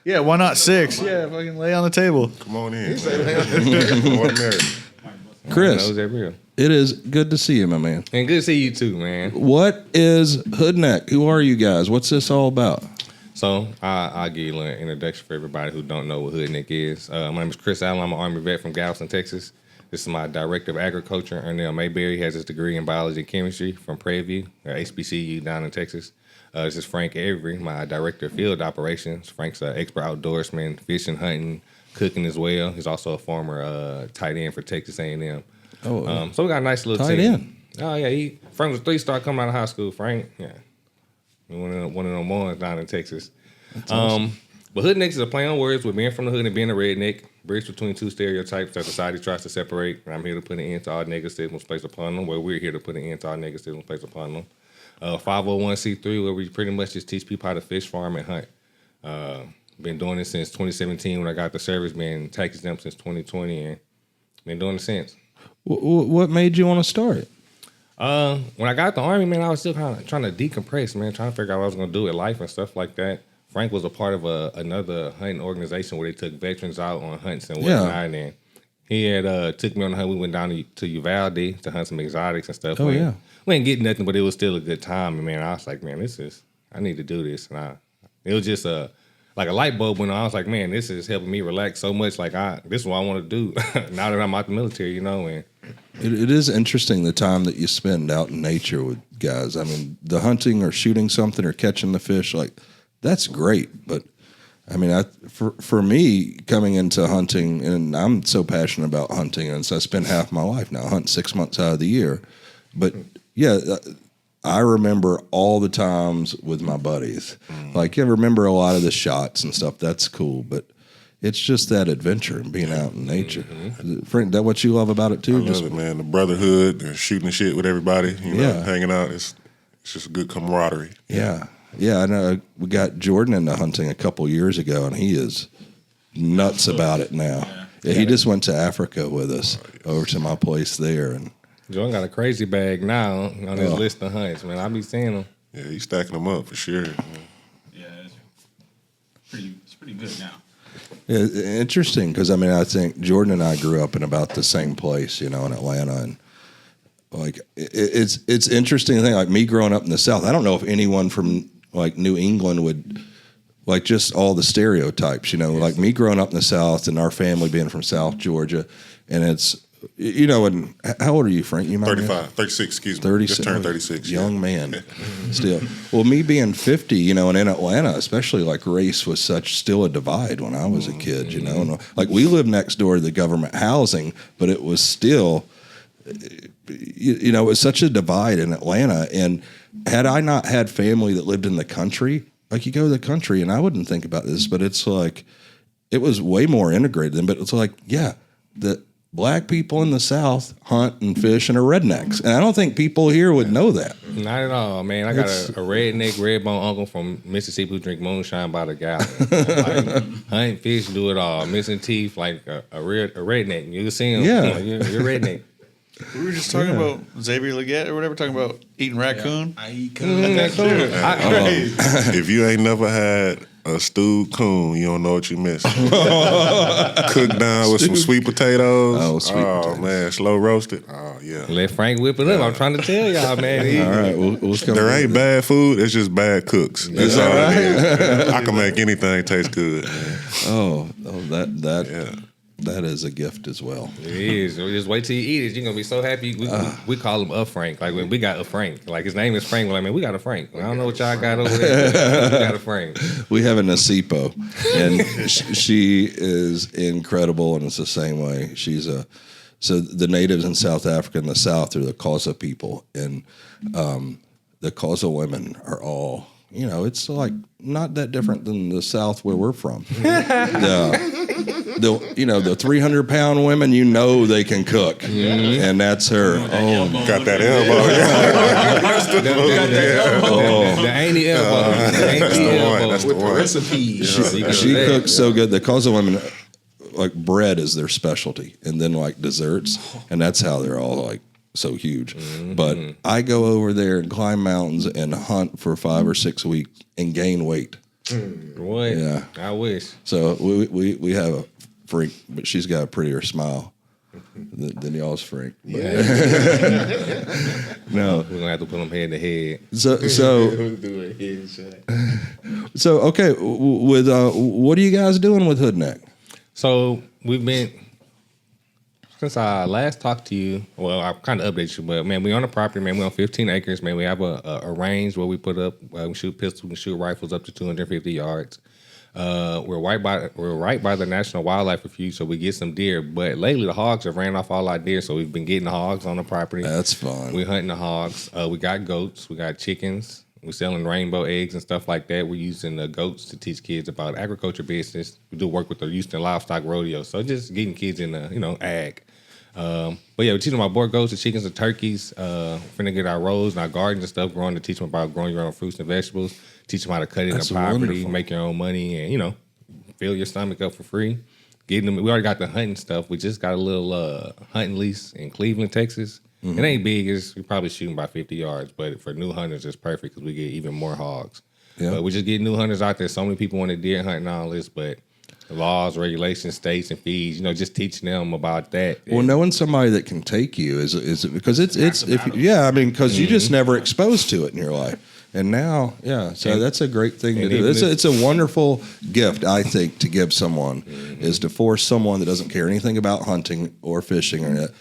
Yeah, why not 6? Yeah, fucking lay on the table. Come on in. Come on, Mary. Chris, it is good to see you, my man. And good to see you too, man. What is Hoodneck? Who are you guys? What's this all about? So I'll give you a little introduction for everybody who don't know what Hoodneck is. My name is Chris Allen. I'm an Army vet from Galveston, Texas. This is my Director of Agriculture. Ernell Mayberry has his degree in Biology and Chemistry from Prairie View, HBCU down in Texas. This is Frank Avery, my Director of Field Operations. Frank's an expert outdoorsman, fishing, hunting, cooking as well. He's also a former tight end for Texas A&M. So we got a nice little tight team. End. Oh, yeah. Frank was 3-star coming out of high school, Frank. Yeah. One of them ones down in Texas. Awesome. But Hoodneck is a play on words with being from the hood and being a redneck. Bridge between two stereotypes that society tries to separate. And I'm here to put an end to all negative stigmas placed upon them. Well, we're here to put an end to all negative stigmas placed upon them. 501c3, where we pretty much just teach people how to fish, farm, and hunt. Been doing this since 2017 when I got the service. Been tax exempt since 2020 and been doing it since. What made you want to start it? When I got the Army, man, I was still kind of trying to decompress, man, trying to figure out what I was going to do with life and stuff like that. Frank was a part of another hunting organization where they took veterans out on hunts and whatnot. And he had took me on the hunt. We went down to Uvalde to hunt some exotics and stuff. We didn't get nothing, but it was still a good time. And man, I was like, man, I need to do this. And it was just like a light bulb went on. I was like, man, this is helping me relax so much. Like this is what I want to do now that I'm out the military, you know. And it is interesting the time that you spend out in nature with guys. I mean, the hunting or shooting something or catching the fish, like that's great. But I mean, for me coming into hunting, and I'm so passionate about hunting, and so I spend half my life now hunting 6 months out of the year. But yeah, I remember all the times with my buddies. Like, I remember a lot of the shots and stuff. That's cool, but it's just that adventure and being out in nature. Frank, that what you love about it too? I love it, man. The brotherhood, and shooting shit with everybody, you know, hanging out. It's just a good camaraderie. Yeah. I know we got Jordan into hunting a couple years ago, and he is nuts about it now. Yeah, he just went to Africa with us over to my place there, and Jordan got a crazy bag now on his list of hunts, man. I be seeing him. Yeah, he's stacking them up for sure. Yeah, it's pretty good now. Yeah, interesting because I think Jordan and I grew up in about the same place, you know, in Atlanta, and like it's interesting to think, like me growing up in the South. I don't know if anyone from like New England would like just all the stereotypes, you know, like me growing up in the South and our family being from South Georgia, and it's. You know, and how old are you, Frank? You 35, 36, excuse me. 36. Just turned 36. Young man, still. Well, me being 50, you know, and in Atlanta, especially, like race was still a divide when I was a kid, you know. And, like we lived next door to the government housing, but it was still, you know, it was such a divide in Atlanta. And had I not had family that lived in the country, like you go to the country, and I wouldn't think about this, but it's like, it was way more integrated than, but it's like, Black people in the South hunt and fish and are rednecks. And I don't think people here would know that. Not at all, man. I got a redneck, red bone uncle from Mississippi who drink moonshine by the gallon. Like, hunt, fish, do it all. Missing teeth, like a redneck. You can see him. Yeah. Like, you're a redneck. We were just talking about Xavier Leggett or whatever, talking about eating raccoon. I eat coon. If you ain't never had a stewed coon, you don't know what you miss. Cooked down with some sweet potatoes. Oh, man, slow roasted. Oh, yeah. Let Frank whip it up. I'm trying to tell y'all, man. All right, we'll there ain't bad food. It's just bad cooks. That's all it is. I can make anything taste good. That is a gift as well. It is. Just wait till you eat it. You're going to be so happy. We call him a Frank. Like, when we got a Frank. Like, his name is Frank. We're like, man, we got a Frank. I don't know what y'all got over there. We got a Frank. We have a Nasipo, and she is incredible, and it's the same way. So the natives in South Africa and the South are the Xhosa people, and the Xhosa women are all, you know, it's like not that different than the South where we're from. The 300-pound women, you know they can cook, and that's her. Got that elbow. The ain't elbow. That's the one. Recipes. She cooks so good. The Xhosa women, like bread is their specialty, and then like desserts, and that's how they're all like so huge. But I go over there and climb mountains and hunt for 5 or 6 weeks and gain weight. What? Yeah. I wish. So we have a freak, but she's got a prettier smile than y'all's freak. Yeah. No. We're gonna have to put them head to head. So okay, with what are you guys doing with Hoodneck? So we've been since I last talked to you. Well, I kind of updated you, but man, we on the property. Man, we on 15 acres. Man, we have a range where we put up. We shoot pistols, we shoot rifles up to 250 yards. We're right by the National Wildlife Refuge, so we get some deer. But lately, the hogs have ran off all our deer, so we've been getting the hogs on the property. That's fun. We're hunting the hogs. We got goats. We got chickens. We're selling rainbow eggs and stuff like that. We're using the goats to teach kids about agriculture business. We do work with the Houston Livestock Rodeo, so just getting kids in the ag. But yeah, we're teaching them about boar goats, the chickens, the turkeys. Finna get our rows and our gardens and stuff growing to teach them about growing your own fruits and vegetables. Teach them how to cut in That's the property, wonderful. make your own money, and fill your stomach up for free. Getting them. We already got the hunting stuff. We just got a little hunting lease in Cleveland, Texas. It ain't big. We probably shooting by 50 yards, but for new hunters, it's perfect because we get even more hogs. Yeah. But we just get new hunters out there. So many people want to deer hunt and all this, but the laws, regulations, states, and fees, just teaching them about that. Well, knowing somebody that can take you is because it's because you just never exposed to it in your life. And now, so that's a great thing to do. It's a wonderful gift, I think, to give someone, is to force someone that doesn't care anything about hunting or fishing or that,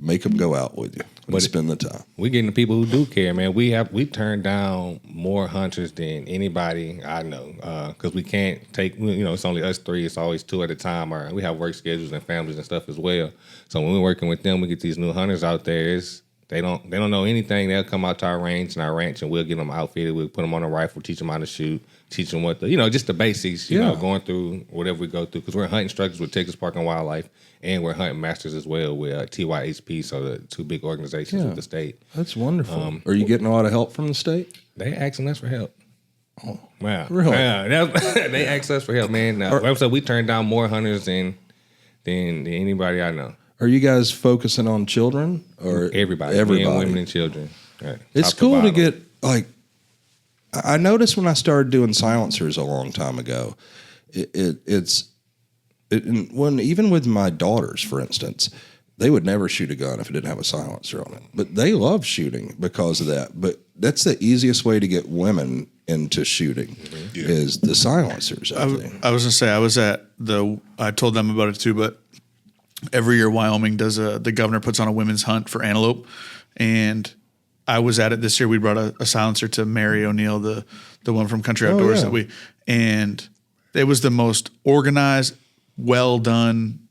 make them go out with you and spend the time. We getting the people who do care, man. We've turned down more hunters than anybody I know because we can't take. It's only us three. It's always two at a time. Or we have work schedules and families and stuff as well. So when we're working with them, we get these new hunters out there. They don't know anything. They'll come out to our range and our ranch, and we'll get them outfitted. We'll put them on a rifle, teach them how to shoot, teach them what just the basics. Going through whatever we go through because we're hunting instructors with Texas Park and Wildlife, and we're hunting masters as well with TYHP. So the two big organizations with the state. That's wonderful. Are you getting a lot of help from the state? They asking us for help. Oh, wow, really? Yeah, they asked us for help, man. So we turned down more hunters than anybody I know. Are you guys focusing on children or everybody? Men, women, and children. Right. It's cool to get I noticed when I started doing silencers a long time ago, even with my daughters, for instance, they would never shoot a gun if it didn't have a silencer on it. But they love shooting because of that. But that's the easiest way to get women into shooting is the silencers. I think. I was gonna say I told them about it too, but every year Wyoming does the governor puts on a women's hunt for antelope, and I was at it this year. We brought a silencer to Mary O'Neill, the one from Country Outdoors and it was the most organized, well done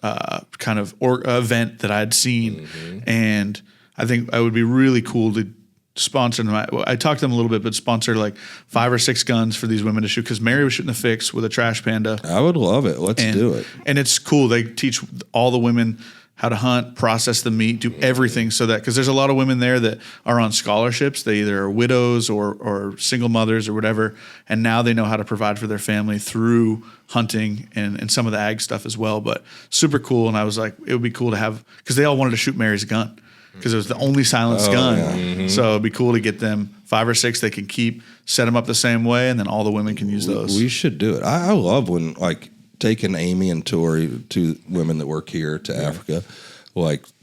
kind of event that I'd seen, and I think it would be really cool to sponsor them. I talked to them a little bit, but sponsor like 5 or 6 guns for these women to shoot because Mary was shooting a fix with a trash panda. I would love it. Let's do it. And it's cool. They teach all the women how to hunt, process the meat, do everything so that because there's a lot of women there that are on scholarships. They either are widows or single mothers or whatever, and now they know how to provide for their family through hunting and some of the ag stuff as well. But super cool. And I was like, it would be cool to have because they all wanted to shoot Mary's gun. Because it was the only silenced gun. Yeah. So it'd be cool to get them 5 or 6 they can keep, set them up the same way, and then all the women can use those. We should do it. I love when, taking Amy and Tori, 2 women that work here, to Africa,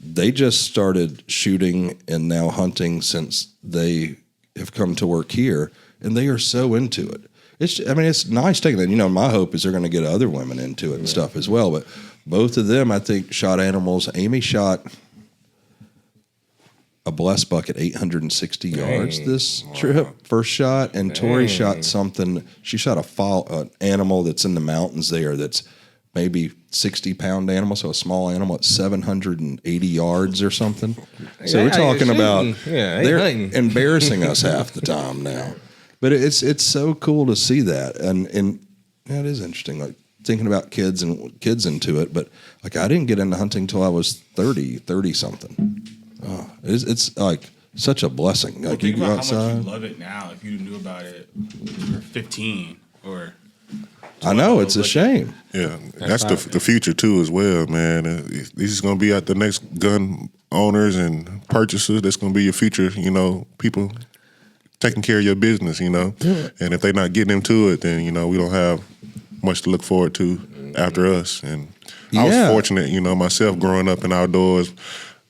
they just started shooting and now hunting since they have come to work here, and they are so into it. It's nice taking that. My hope is they're going to get other women into it and stuff as well, but both of them, I think, shot animals. Amy shot a blessed buck at 860 yards this trip, first shot, and Tori shot something. She shot an animal that's in the mountains there that's maybe 60-pound animal, so a small animal at 780 yards or something. So we're talking about they're embarrassing us half the time now. But it's so cool to see that, and it is interesting. Thinking about kids into it, but I didn't get into hunting till I was 30 something. It's such a blessing. Well, You think go about outside. how much you love it now. If you knew about it when you were 15 or 12, I know it's a shame. Yeah, that's the future too as well, man. This is going to be at the next gun owners and purchasers. That's going to be your future. People taking care of your business, you know. And if they're not getting into it, then, you know, we don't have much to look forward to after us. And I was fortunate, you know, myself growing up in outdoors.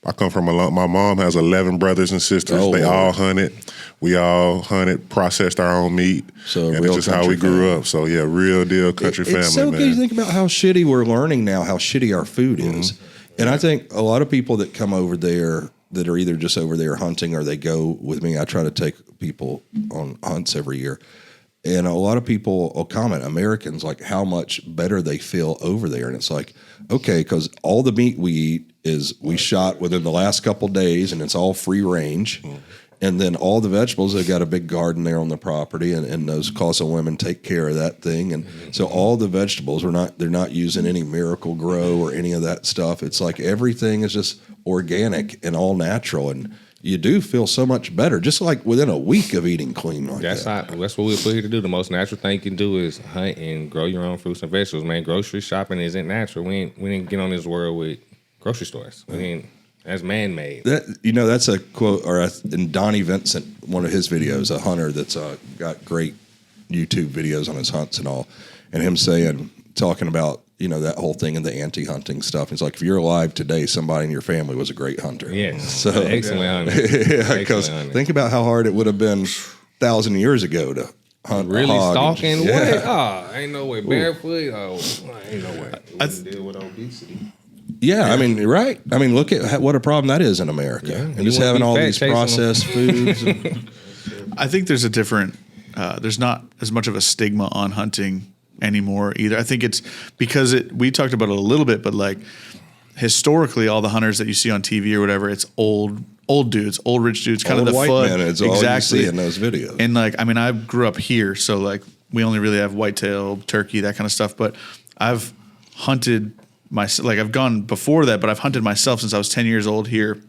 I come from my mom has 11 brothers and sisters. They all hunted. We all hunted, processed our own meat. So and it's just how we grew up. So, yeah, real deal country family, it's so man. good to think about how shitty we're learning now, how shitty our food is. And I think a lot of people that come over there that are either just over there hunting or they go with me, I try to take people on hunts every year. And a lot of people will comment, Americans, like how much better they feel over there. And it's like, okay, because all the meat we eat is we shot within the last couple days and it's all free range. And then all the vegetables, they've got a big garden there on the property, and those Casa women take care of that thing. And so all the vegetables, they're not using any Miracle Grow or any of that stuff. It's like everything is just organic and all natural. And you do feel so much better, just like within a week of eating clean like that's that. That's what we're put here to do. The most natural thing you can do is hunt and grow your own fruits and vegetables, man. Grocery shopping isn't natural. We didn't get on this world with grocery stores. That's man-made. That's a quote, in Donnie Vincent, one of his videos, a hunter that's got great YouTube videos on his hunts and all, and him talking about, that whole thing and the anti-hunting stuff. It's like, if you're alive today, somebody in your family was a great hunter. Yeah, so excellent hunter. Yeah, because think about how hard it would have been 1,000 years ago to hunt really a hog. Stalking. Yeah. What? Oh, ain't no way. Barefoot. Oh, ain't no way. Deal with obesity. Yeah, I mean, right. I mean, look at what a problem that is in America. Yeah. And just having all these processed foods. I think there's a different, there's not as much of a stigma on hunting anymore either. I think it's because we talked about it a little bit, but like historically, all the hunters that you see on TV or whatever, it's old dudes, old rich dudes, kind Old of the white foot. men, it's all you see in those videos. And like, I mean, I grew up here, so like we only really have whitetail, turkey, that kind of stuff. But I've hunted I've gone before that, but I've hunted myself since I was 10 years old here.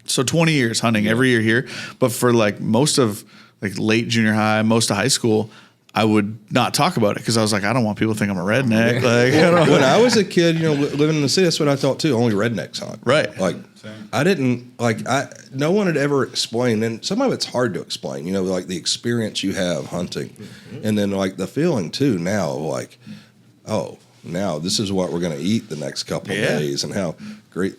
So 20 years hunting every year here. But for like most of like late junior high, most of high school, I would not talk about it because I was like, I don't want people to think I'm a redneck. Like, when I was a kid, living in the city, that's what I thought too. Only rednecks hunt. Right. Like, I didn't no one had ever explained, and some of it's hard to explain. Like the experience you have hunting, and then like the feeling too. Now, like, oh, now this is what we're going to eat the next couple of days, and how great.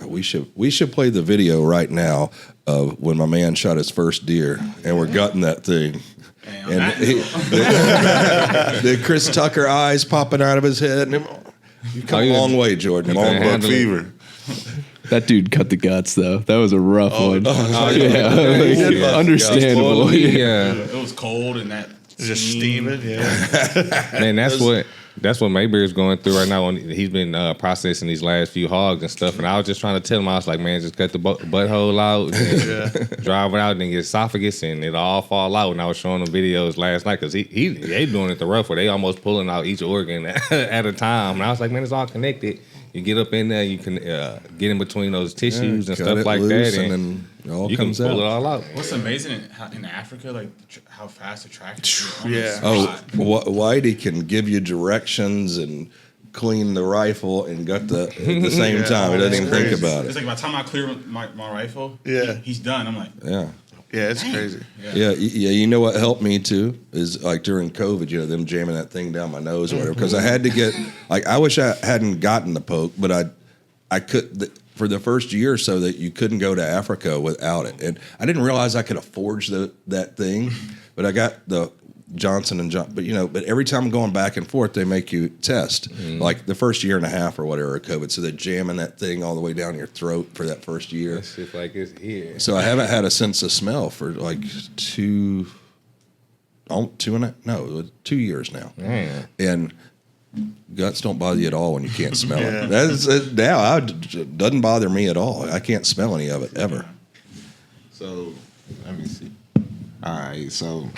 We should play the video right now of when my man shot his first deer, and we're gutting that thing. And the Chris Tucker eyes popping out of his head. And you've come a long way, Jordan. Long buck fever. That dude cut the guts, though. That was a rough one. Yeah. Understandable. Yeah. It was cold and that just steaming. Yeah. Man, that's what Mayberry's going through right now. He's been processing these last few hogs and stuff, and I was just trying to tell him, I was like, man, just cut the butthole out, and drive it out, and then get esophagus, and it'll all fall out. And I was showing him videos last night because they doing it the rough way. They almost pulling out each organ at a time. And I was like, man, it's all connected. You get up in there, you can get in between those tissues and stuff like that, and then it all you comes can pull out. it all out. What's amazing in Africa, like how fast the track is. Yeah. Whitey can give you directions and clean the rifle and gut at the same time. He doesn't even think about It's it. like by the time I clear my rifle, Yeah. he's done. I'm like, Yeah. Yeah, it's crazy. Yeah. You know what helped me too is like during COVID, them jamming that thing down my nose or whatever. Because I had to get I wish I hadn't gotten the poke, but I could for the first year or so that you couldn't go to Africa without it, and I didn't realize I could afford that thing, but I got the Johnson and Johnson. But every time I'm going back and forth, they make you test like the first year and a half or whatever of COVID. So they're jamming that thing all the way down your throat for that first year. That shit like it's here. So I haven't had a sense of smell for like 2 years now. Man. And guts don't bother you at all when you can't smell it. It doesn't bother me at all. I can't smell any of it ever. So let me see. All right, so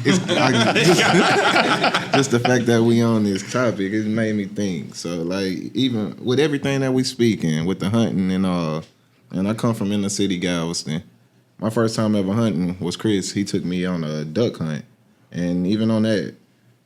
just the fact that we on this topic, it made me think. So like even with everything that we speaking, with the hunting and all, and I come from inner city Galveston. My first time ever hunting was Chris. He took me on a duck hunt, and even on that,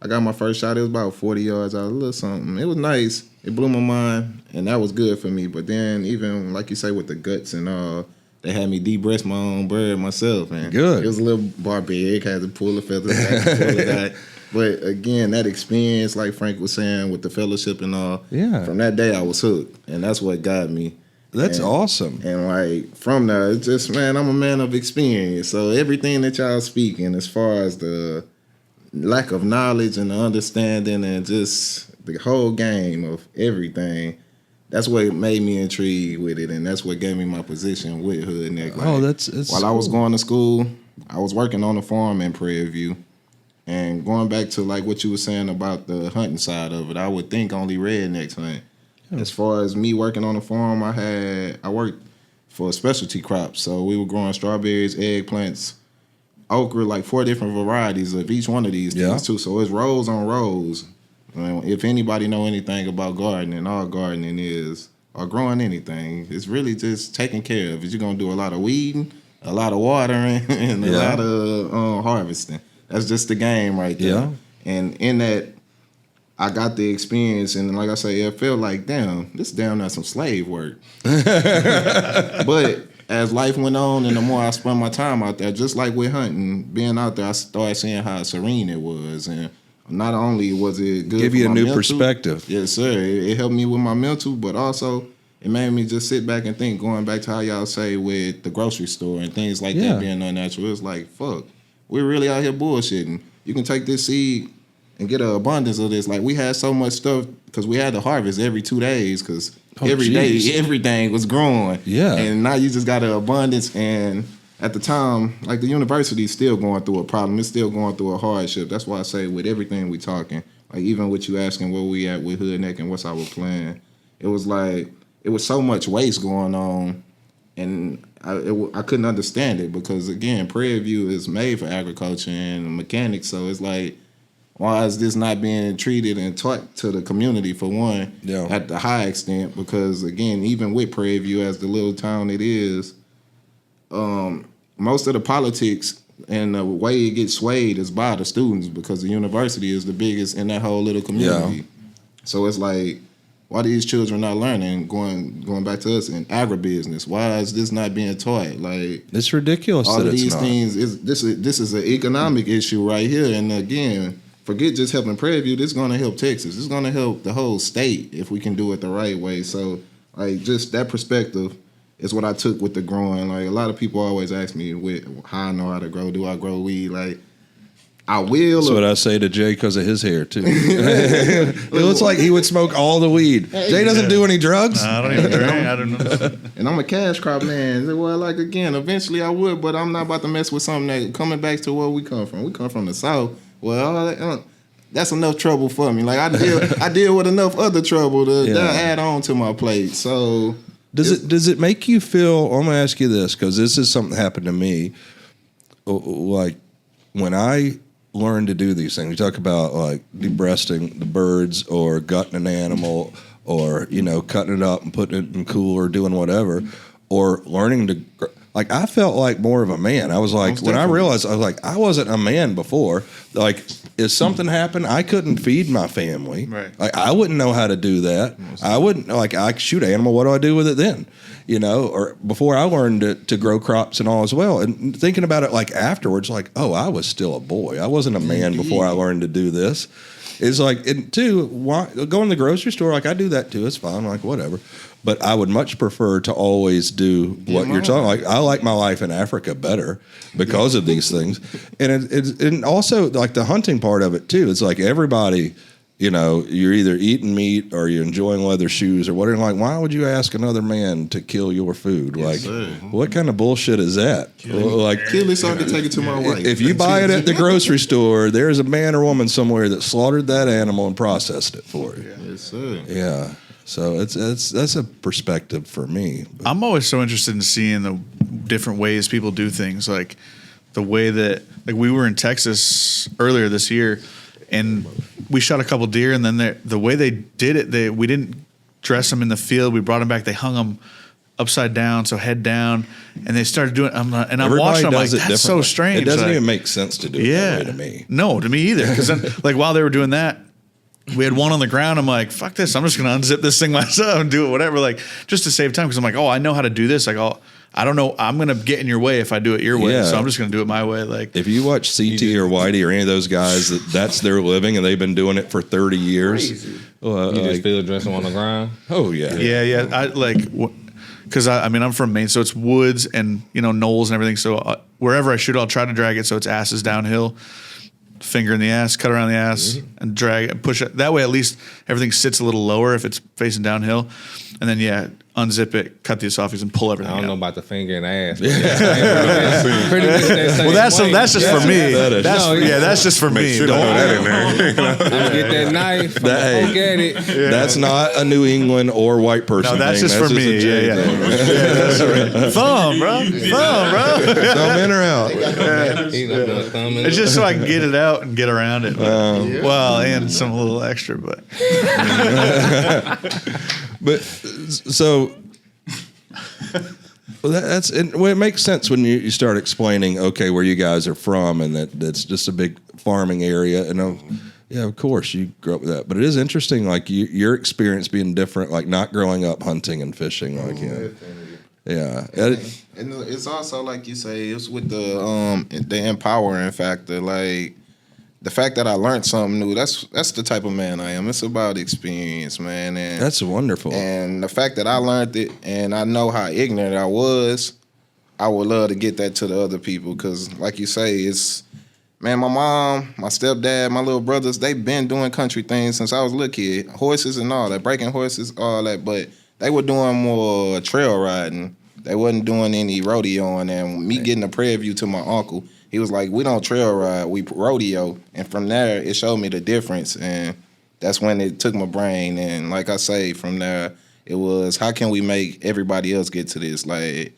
I got my first shot. It was about 40 yards out, a little something. It was nice. It blew my mind, and that was good for me. But then even like you say with the guts and all, they had me de-breast my own bird myself. And Good. It was a little barbaric, had to pull the feathers back, pull it back. But again, that experience, like Frank was saying, with the fellowship and all, from that day I was hooked. And that's what got me. That's awesome. And like from there, it's just, man, I'm a man of experience. So everything that y'all speaking as far as the lack of knowledge and the understanding and just the whole game of everything, that's what made me intrigued with it. And that's what gave me my position with Hoodneck. Like, that's while I was going to school, I was working on a farm in Prairie View. And going back to like what you were saying about the hunting side of it, I would think only rednecks hunt. As far as me working on the farm, I worked for specialty crops. So we were growing strawberries, eggplants, okra, like 4 different varieties of each one of these things too. So it's rows on rows. If anybody know anything about gardening, all gardening is, or growing anything, it's really just taking care of it. You're going to do a lot of weeding, a lot of watering, and a lot of harvesting. That's just the game right there. Yeah. And in that, I got the experience, and like I say, it felt like, damn, this damn not some slave work. But as life went on, and the more I spent my time out there, just like with hunting, being out there, I started seeing how serene it was. And not only was it good, Give for you a my new mental, perspective. Yes, sir. It helped me with my mental, but also it made me just sit back and think, going back to how y'all say with the grocery store and things like that being unnatural. It's like, fuck, we're really out here bullshitting. You can take this seed and get an abundance of this. Like, we had so much stuff because we had to harvest every 2 days because every day everything was growing. Yeah. And now you just got an abundance. And at the time, like, the university's still going through a problem. It's still going through a hardship. That's why I say with everything we talking, like even with you asking where we at with Hoodneck and what's our plan, it was like, it was so much waste going on. And I couldn't understand it because, again, Prairie View is made for agriculture and mechanics. So it's like, why is this not being treated and taught to the community, for one, at the high extent? Because, again, even with Prairie View, as the little town it is, most of the politics and the way it gets swayed is by the students because the university is the biggest in that whole little community. Yeah. So it's like, why are these children not learning? Going back to us in agribusiness, why is this not being taught? Like, it's ridiculous. All that of these it's things this is an economic issue right here. And again, forget just helping Prairie View. This is going to help Texas. This is going to help the whole state if we can do it the right way. So, like, just that perspective is what I took with the growing. Like, a lot of people always ask me how I know how to grow. Do I grow weed? Like, I will. That's what I say to Jay because of his hair, too. It looks like he would smoke all the weed. Jay doesn't do any drugs. I don't even drink. I don't know. And I'm a cash crop man. Well, like, again, eventually I would, but I'm not about to mess with something that coming back to where we come from. We come from the South. Well, that's enough trouble for me. Like, I deal with enough other trouble to add on to my plate. So does it make you feel? I'm gonna ask you this because this is something that happened to me. Like when I learned to do these things, we talk about like debreasting the birds or gutting an animal or cutting it up and putting it in cooler, doing whatever, or learning to. Like, I felt like more of a man. I was like, when I realized, I was like, I wasn't a man before. Like, if something happened, I couldn't feed my family. Right. Like, I wouldn't know how to do that. I wouldn't, like, I could shoot an animal. What do I do with it then? Or before I learned to grow crops and all as well. And thinking about it, like, afterwards, like, oh, I was still a boy. I wasn't a man before I learned to do this. It's like, and two, going to the grocery store, like, I do that too. It's fine, like, whatever. But I would much prefer to always do what you're talking. Like, I like my life in Africa better because of these things, and also like the hunting part of it too. It's like everybody, you're either eating meat or you're enjoying leather shoes or whatever. Like, why would you ask another man to kill your food? Yes, like, what kind of bullshit is that? Like, kill it so I can take it to my wife. If you buy it at the grocery store, there's a man or woman somewhere that slaughtered that animal and processed it for you. Yes, sir. Yeah. So that's a perspective for me. I'm always so interested in seeing the different ways people do things. Like the way that, like, we were in Texas earlier this year, and we shot a couple deer, and then the way they did it, we didn't dress them in the field. We brought them back. They hung them upside down, so head down, and they started doing. I'm watching them like, that's so strange. It doesn't even make sense to do it that way to me. No, to me either. Because then, like, while they were doing that, we had one on the ground. I'm like, fuck this. I'm just going to unzip this thing myself and do it, whatever. Like, just to save time. Cause I'm like, oh, I know how to do this. Like, I don't know. I'm going to get in your way if I do it your way. So I'm just going to do it my way. Like, if you watch CT or Whitey or any of those guys, that's their living and they've been doing it for 30 years. You just field dressing on the ground? Oh, yeah. Yeah. I like, because I mean, I'm from Maine, so it's woods and, knolls and everything. So wherever I shoot, I'll try to drag it so its ass is downhill. Finger in the ass, cut around the ass, and drag it, push it. That way, at least everything sits a little lower if it's facing downhill. And then, unzip it, cut the esophagus, and pull everything I don't out. know about the finger in the ass. Pretty much that same Well, that's just for me. That That's just for me. Should have that in there. Get that knife. Poke at it. That's not a New England or white person No, that's thing. just for me. a Jay Yeah. thing. That's right. Thumb, bro. Thumb, bro. Thumb in or out. It's just so I can get it out and get around it. Well, and some little extra, but. But so it makes sense when you start explaining, okay, where you guys are from, and that's just a big farming area, and yeah, of course you grew up with that. But it is interesting, like your experience being different, like not growing up hunting and fishing, like yeah. And it's also like you say, it's with the empowering factor, like. The fact that I learned something new, that's the type of man I am. It's about experience, man. And that's wonderful. And the fact that I learned it and I know how ignorant I was, I would love to get that to the other people. Because like you say, it's, man, my mom, my stepdad, my little brothers, they've been doing country things since I was a little kid. Horses and all that, breaking horses, all that. But they were doing more trail riding. They wasn't doing any rodeoing. And me getting a prayer view to my uncle, he was like, we don't trail ride, we rodeo. And from there, it showed me the difference. And that's when it took my brain. And like I say, from there, it was, how can we make everybody else get to this? Like,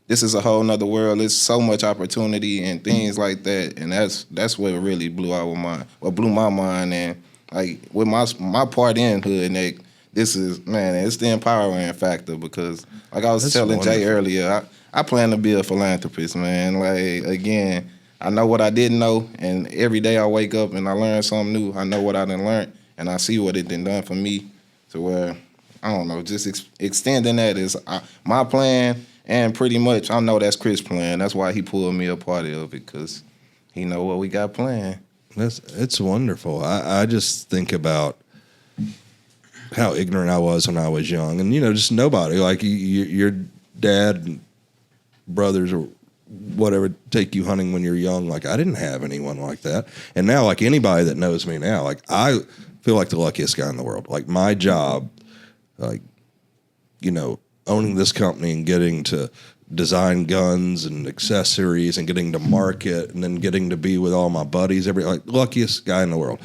this is a whole nother world. There's so much opportunity and things like that. And that's what really blew my mind. And like, with my part in Hoodneck, this is, man, it's the empowering factor because, like I was telling Jay earlier, I plan to be a philanthropist, man. Like, again, I know what I didn't know, and every day I wake up and I learn something new. I know what I done learned, and I see what it done for me to where, I don't know, just extending that is my plan, and pretty much I know that's Chris' plan. That's why he pulled me a part of it, because he know what we got planned. It's wonderful. I just think about how ignorant I was when I was young, and just nobody, like your dad and brothers or whatever take you hunting when you're young. Like, I didn't have anyone like that. And now, like, anybody that knows me now, like, I feel like the luckiest guy in the world. Like, my job, like, owning this company and getting to design guns and accessories and getting to market and then getting to be with all my buddies, luckiest guy in the world.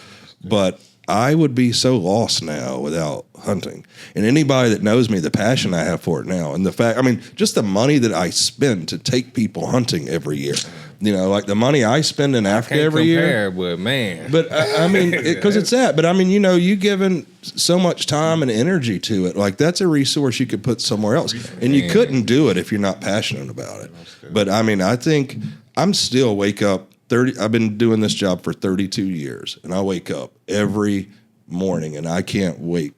But I would be so lost now without hunting. And anybody that knows me, the passion I have for it now, and the fact, just the money that I spend to take people hunting every year. Like the money I spend in Africa every year. But man. But because it's that. But you given so much time and energy to it. Like, that's a resource you could put somewhere else. And you couldn't do it if you're not passionate about it. But I think I'm still wake up. I've been doing this job for 32 years, and I wake up every morning, and I can't wait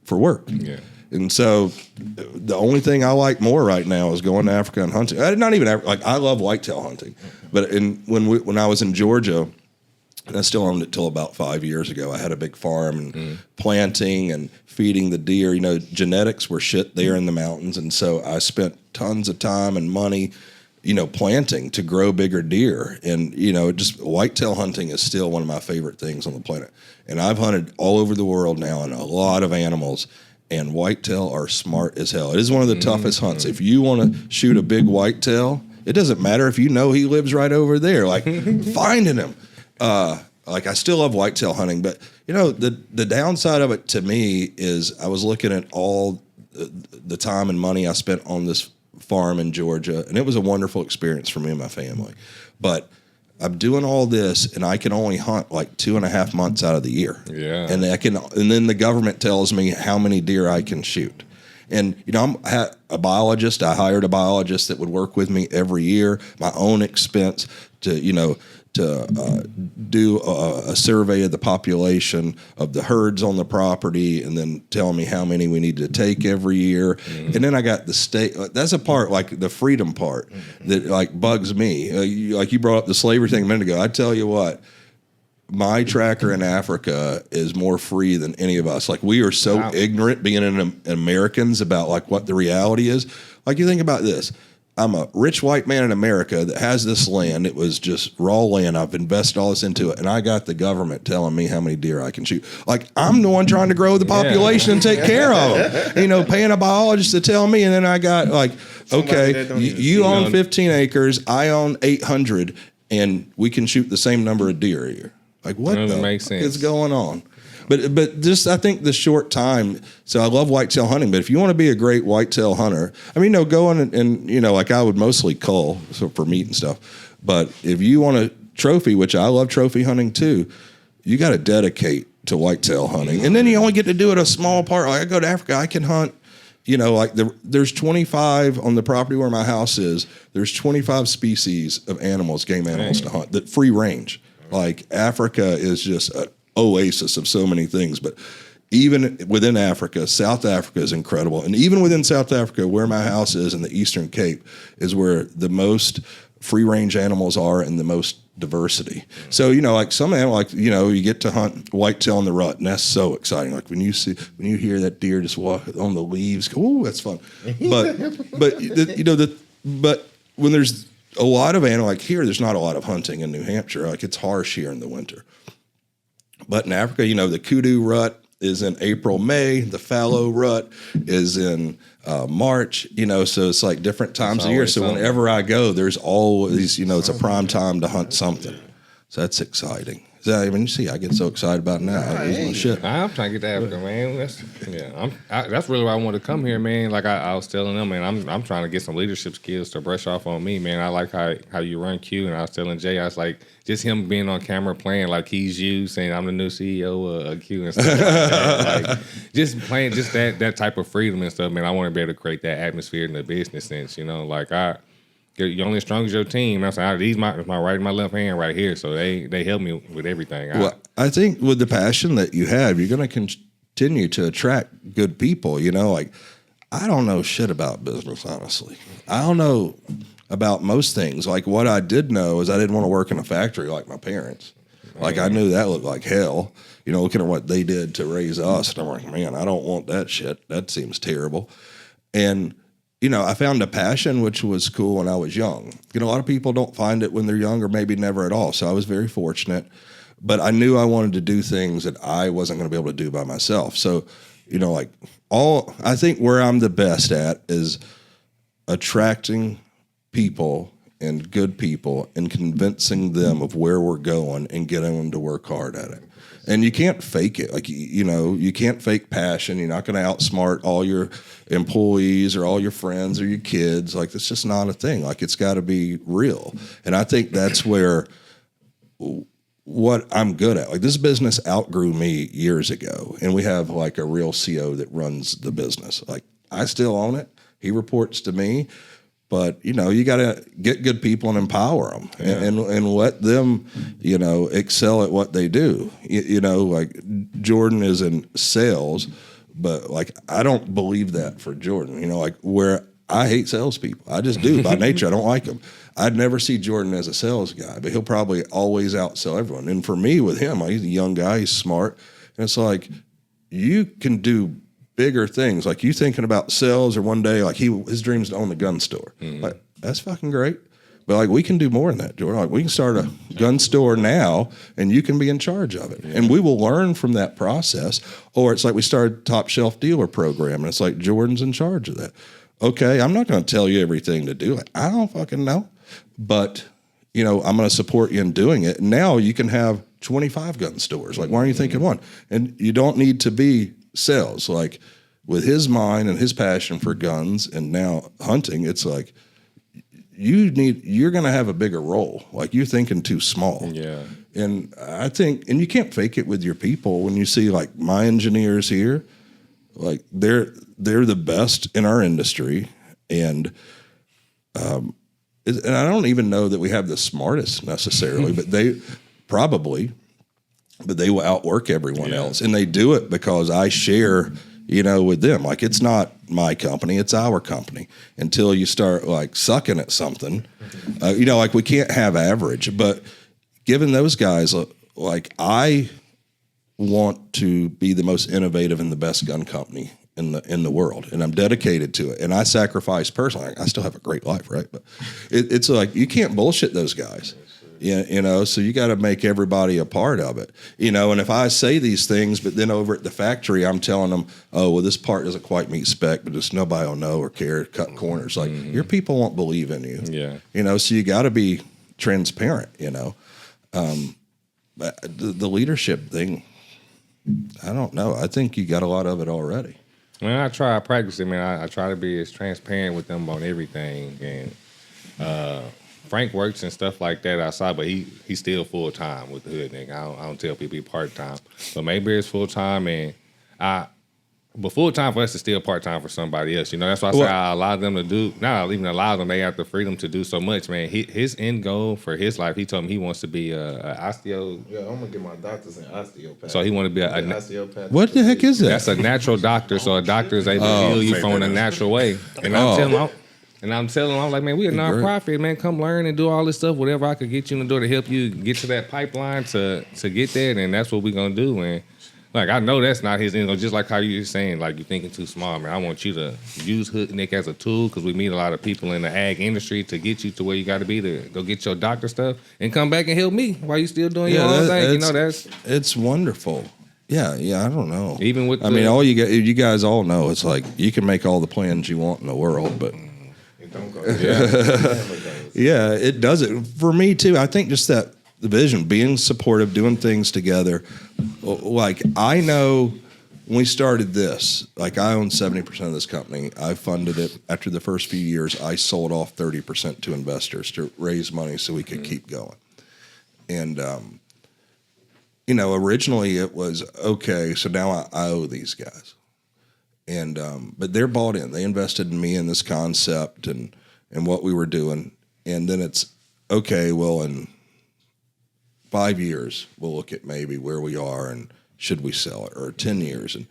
for work. Yeah. And so the only thing I like more right now is going to Africa and hunting. I love whitetail hunting, but when I was in Georgia, and I still owned it till about 5 years ago, I had a big farm and planting and feeding the deer. Genetics were shit there in the mountains, and so I spent tons of time and money planting to grow bigger deer. And, just whitetail hunting is still one of my favorite things on the planet. And I've hunted all over the world now and a lot of animals, and whitetail are smart as hell. It is one of the toughest hunts. If you want to shoot a big whitetail, it doesn't matter if he lives right over there, like finding him. Like, I still love whitetail hunting, but the downside of it to me is I was looking at all the time and money I spent on this farm in Georgia, and it was a wonderful experience for me and my family. But I'm doing all this, and I can only hunt like 2.5 months out of the year. Yeah, and then the government tells me how many deer I can shoot. And I'm a biologist. I hired a biologist that would work with me every year, my own expense, to do a survey of the population of the herds on the property, and then telling me how many we need to take every year. And then I got the state. That's a part, like the freedom part, that like bugs me. Like you brought up the slavery thing a minute ago. I tell you what, my tracker in Africa is more free than any of us. Like, we are so ignorant being Americans about like what the reality is. Like, you think about this. I'm a rich white man in America that has this land. It was just raw land. I've invested all this into it. And I got the government telling me how many deer I can shoot. Like, I'm the one trying to grow the population and take care of them. Paying a biologist to tell me. And then I got like, okay, you own 15 acres. I own 800. And we can shoot the same number of deer a year. Like, what the fuck is going on? But just, I think the short time. So I love whitetail hunting, but if you want to be a great whitetail hunter, I mean, go on and like I would mostly cull for meat and stuff. But if you want a trophy, which I love trophy hunting too, you got to dedicate to whitetail hunting. And then you only get to do it a small part. Like, I go to Africa, I can hunt, there's 25 on the property where my house is. There's 25 species of animals, game animals to hunt, that free range. Like, Africa is just an oasis of so many things. But even within Africa, South Africa is incredible. And even within South Africa, where my house is in the Eastern Cape, is where the most free range animals are and the most diversity. So, like some animal, like, you get to hunt whitetail in the rut, and that's so exciting. Like when you hear that deer just walk on the leaves, oh, that's fun. But when there's a lot of animal, like here, there's not a lot of hunting in New Hampshire. Like, it's harsh here in the winter. But in Africa, the kudu rut is in April, May. The fallow rut is in March. So it's like different times of year. So whenever I go, there's always, it's a prime time to hunt something. So that's exciting. I mean, you see, I get so excited about it now. I lose my shit. I'm trying to get to Africa, man. That's really why I wanted to come here, man. Like I was telling them, man, I'm trying to get some leadership skills to brush off on me, man. I like how you run Q, and I was telling Jay, I was like, just him being on camera playing like he's you, saying I'm the new CEO of Q and stuff like that. Like, just playing just that type of freedom and stuff, man. I want to be able to create that atmosphere in the business sense, you're only as strong as your team. I'm saying, these my right and my left hand right here, so they help me with everything. Well, I think with the passion that you have, you're going to continue to attract good people. Like, I don't know shit about business, honestly. I don't know about most things. Like, what I did know is I didn't want to work in a factory like my parents. Like, I knew that looked like hell. Looking at what they did to raise us, and I'm like, man, I don't want that shit. That seems terrible. And I found a passion, which was cool when I was young. A lot of people don't find it when they're young, or maybe never at all. So I was very fortunate. But I knew I wanted to do things that I wasn't going to be able to do by myself. So, I think where I'm the best at is attracting people and good people and convincing them of where we're going and getting them to work hard at it. And you can't fake it. Like, you can't fake passion. You're not going to outsmart all your employees or all your friends or your kids. Like, that's just not a thing. Like, it's got to be real. And I think that's where what I'm good at. Like, this business outgrew me years ago, and we have like a real CO that runs the business. Like, I still own it. He reports to me. But, you got to get good people and empower them and let them, excel at what they do. Like Jordan is in sales, but like, I don't believe that for Jordan, like where I hate salespeople. I just do by nature. I don't like them. I'd never see Jordan as a sales guy, but he'll probably always outsell everyone. And for me with him, he's a young guy, he's smart. And it's like, you can do bigger things. Like, you thinking about sales, or one day, like his dream is to own the gun store. Mm-hmm. Like, that's fucking great. But like, we can do more than that, Jordan. Like, we can start a gun store now, and you can be in charge of it. Yeah. And we will learn from that process. Or it's like we started Top Shelf Dealer program, and it's like Jordan's in charge of that. Okay, I'm not going to tell you everything to do. Like, I don't fucking know. But, I'm going to support you in doing it. And now you can have 25 gun stores. Like, why are you thinking one? And you don't need to be sales. Like, with his mind and his passion for guns and now hunting, it's like you're going to have a bigger role. Like, you're thinking too small. Yeah. And I think, and you can't fake it with your people. When you see like my engineers here, like they're the best in our industry, and and I don't even know that we have the smartest necessarily, but they will outwork everyone else. And they do it because I share, with them. Like, it's not my company, it's our company. Until you start like sucking at something, like we can't have average. But given those guys, like, I want to be the most innovative and the best gun company in the world, and I'm dedicated to it. And I sacrifice personally. I still have a great life, right? But it's like you can't bullshit those guys. So you got to make everybody a part of it. And if I say these things, but then over at the factory, I'm telling them, oh, well, this part doesn't quite meet spec, but just nobody will know or care, cut corners. Like, your people won't believe in you. Yeah. So you got to be transparent, But the leadership thing, I don't know. I think you got a lot of it already. Man, I practice it, man. I try to be as transparent with them on everything. And Frank works and stuff like that outside, but he's still full time with the Hoodneck. I don't tell people he's part time. So maybe it's full time, but full time for us is still part time for somebody else. That's why I say I allow them to do. Not even allow them; they have the freedom to do so much. Man, his end goal for his life, he told me he wants to be a osteo. Yeah, I'm gonna get my doctors in osteopath. So he want to be an osteopath. What the heck is that? That's a natural doctor. So a doctor is able to heal you from a natural way. And I'm telling them, I'm like, man, we a nonprofit, man. Come learn and do all this stuff. Whatever I could get you in the door to help you get to that pipeline to get there, and that's what we're gonna do. And like, I know that's not his end. Just like how you were saying, like, you're thinking too small, man. I want you to use Hoodneck as a tool, because we meet a lot of people in the ag industry to get you to where you got to be to go get your doctor stuff and come back and help me while you still doing your own thing. It's wonderful. Yeah, I don't know. Even with all you guys all know, it's like you can make all the plans you want in the world, but don't go. Yeah, it does it for me too. I think just that the vision, being supportive, doing things together. Like, I know when we started this, like, I own 70% of this company. I funded it. After the first few years, I sold off 30% to investors to raise money so we could keep going. And originally it was okay. So now I owe these guys. And but they're bought in. They invested in me and this concept and what we were doing. And then it's okay. Well, in 5 years, we'll look at maybe where we are and should we sell it, or 10 years. And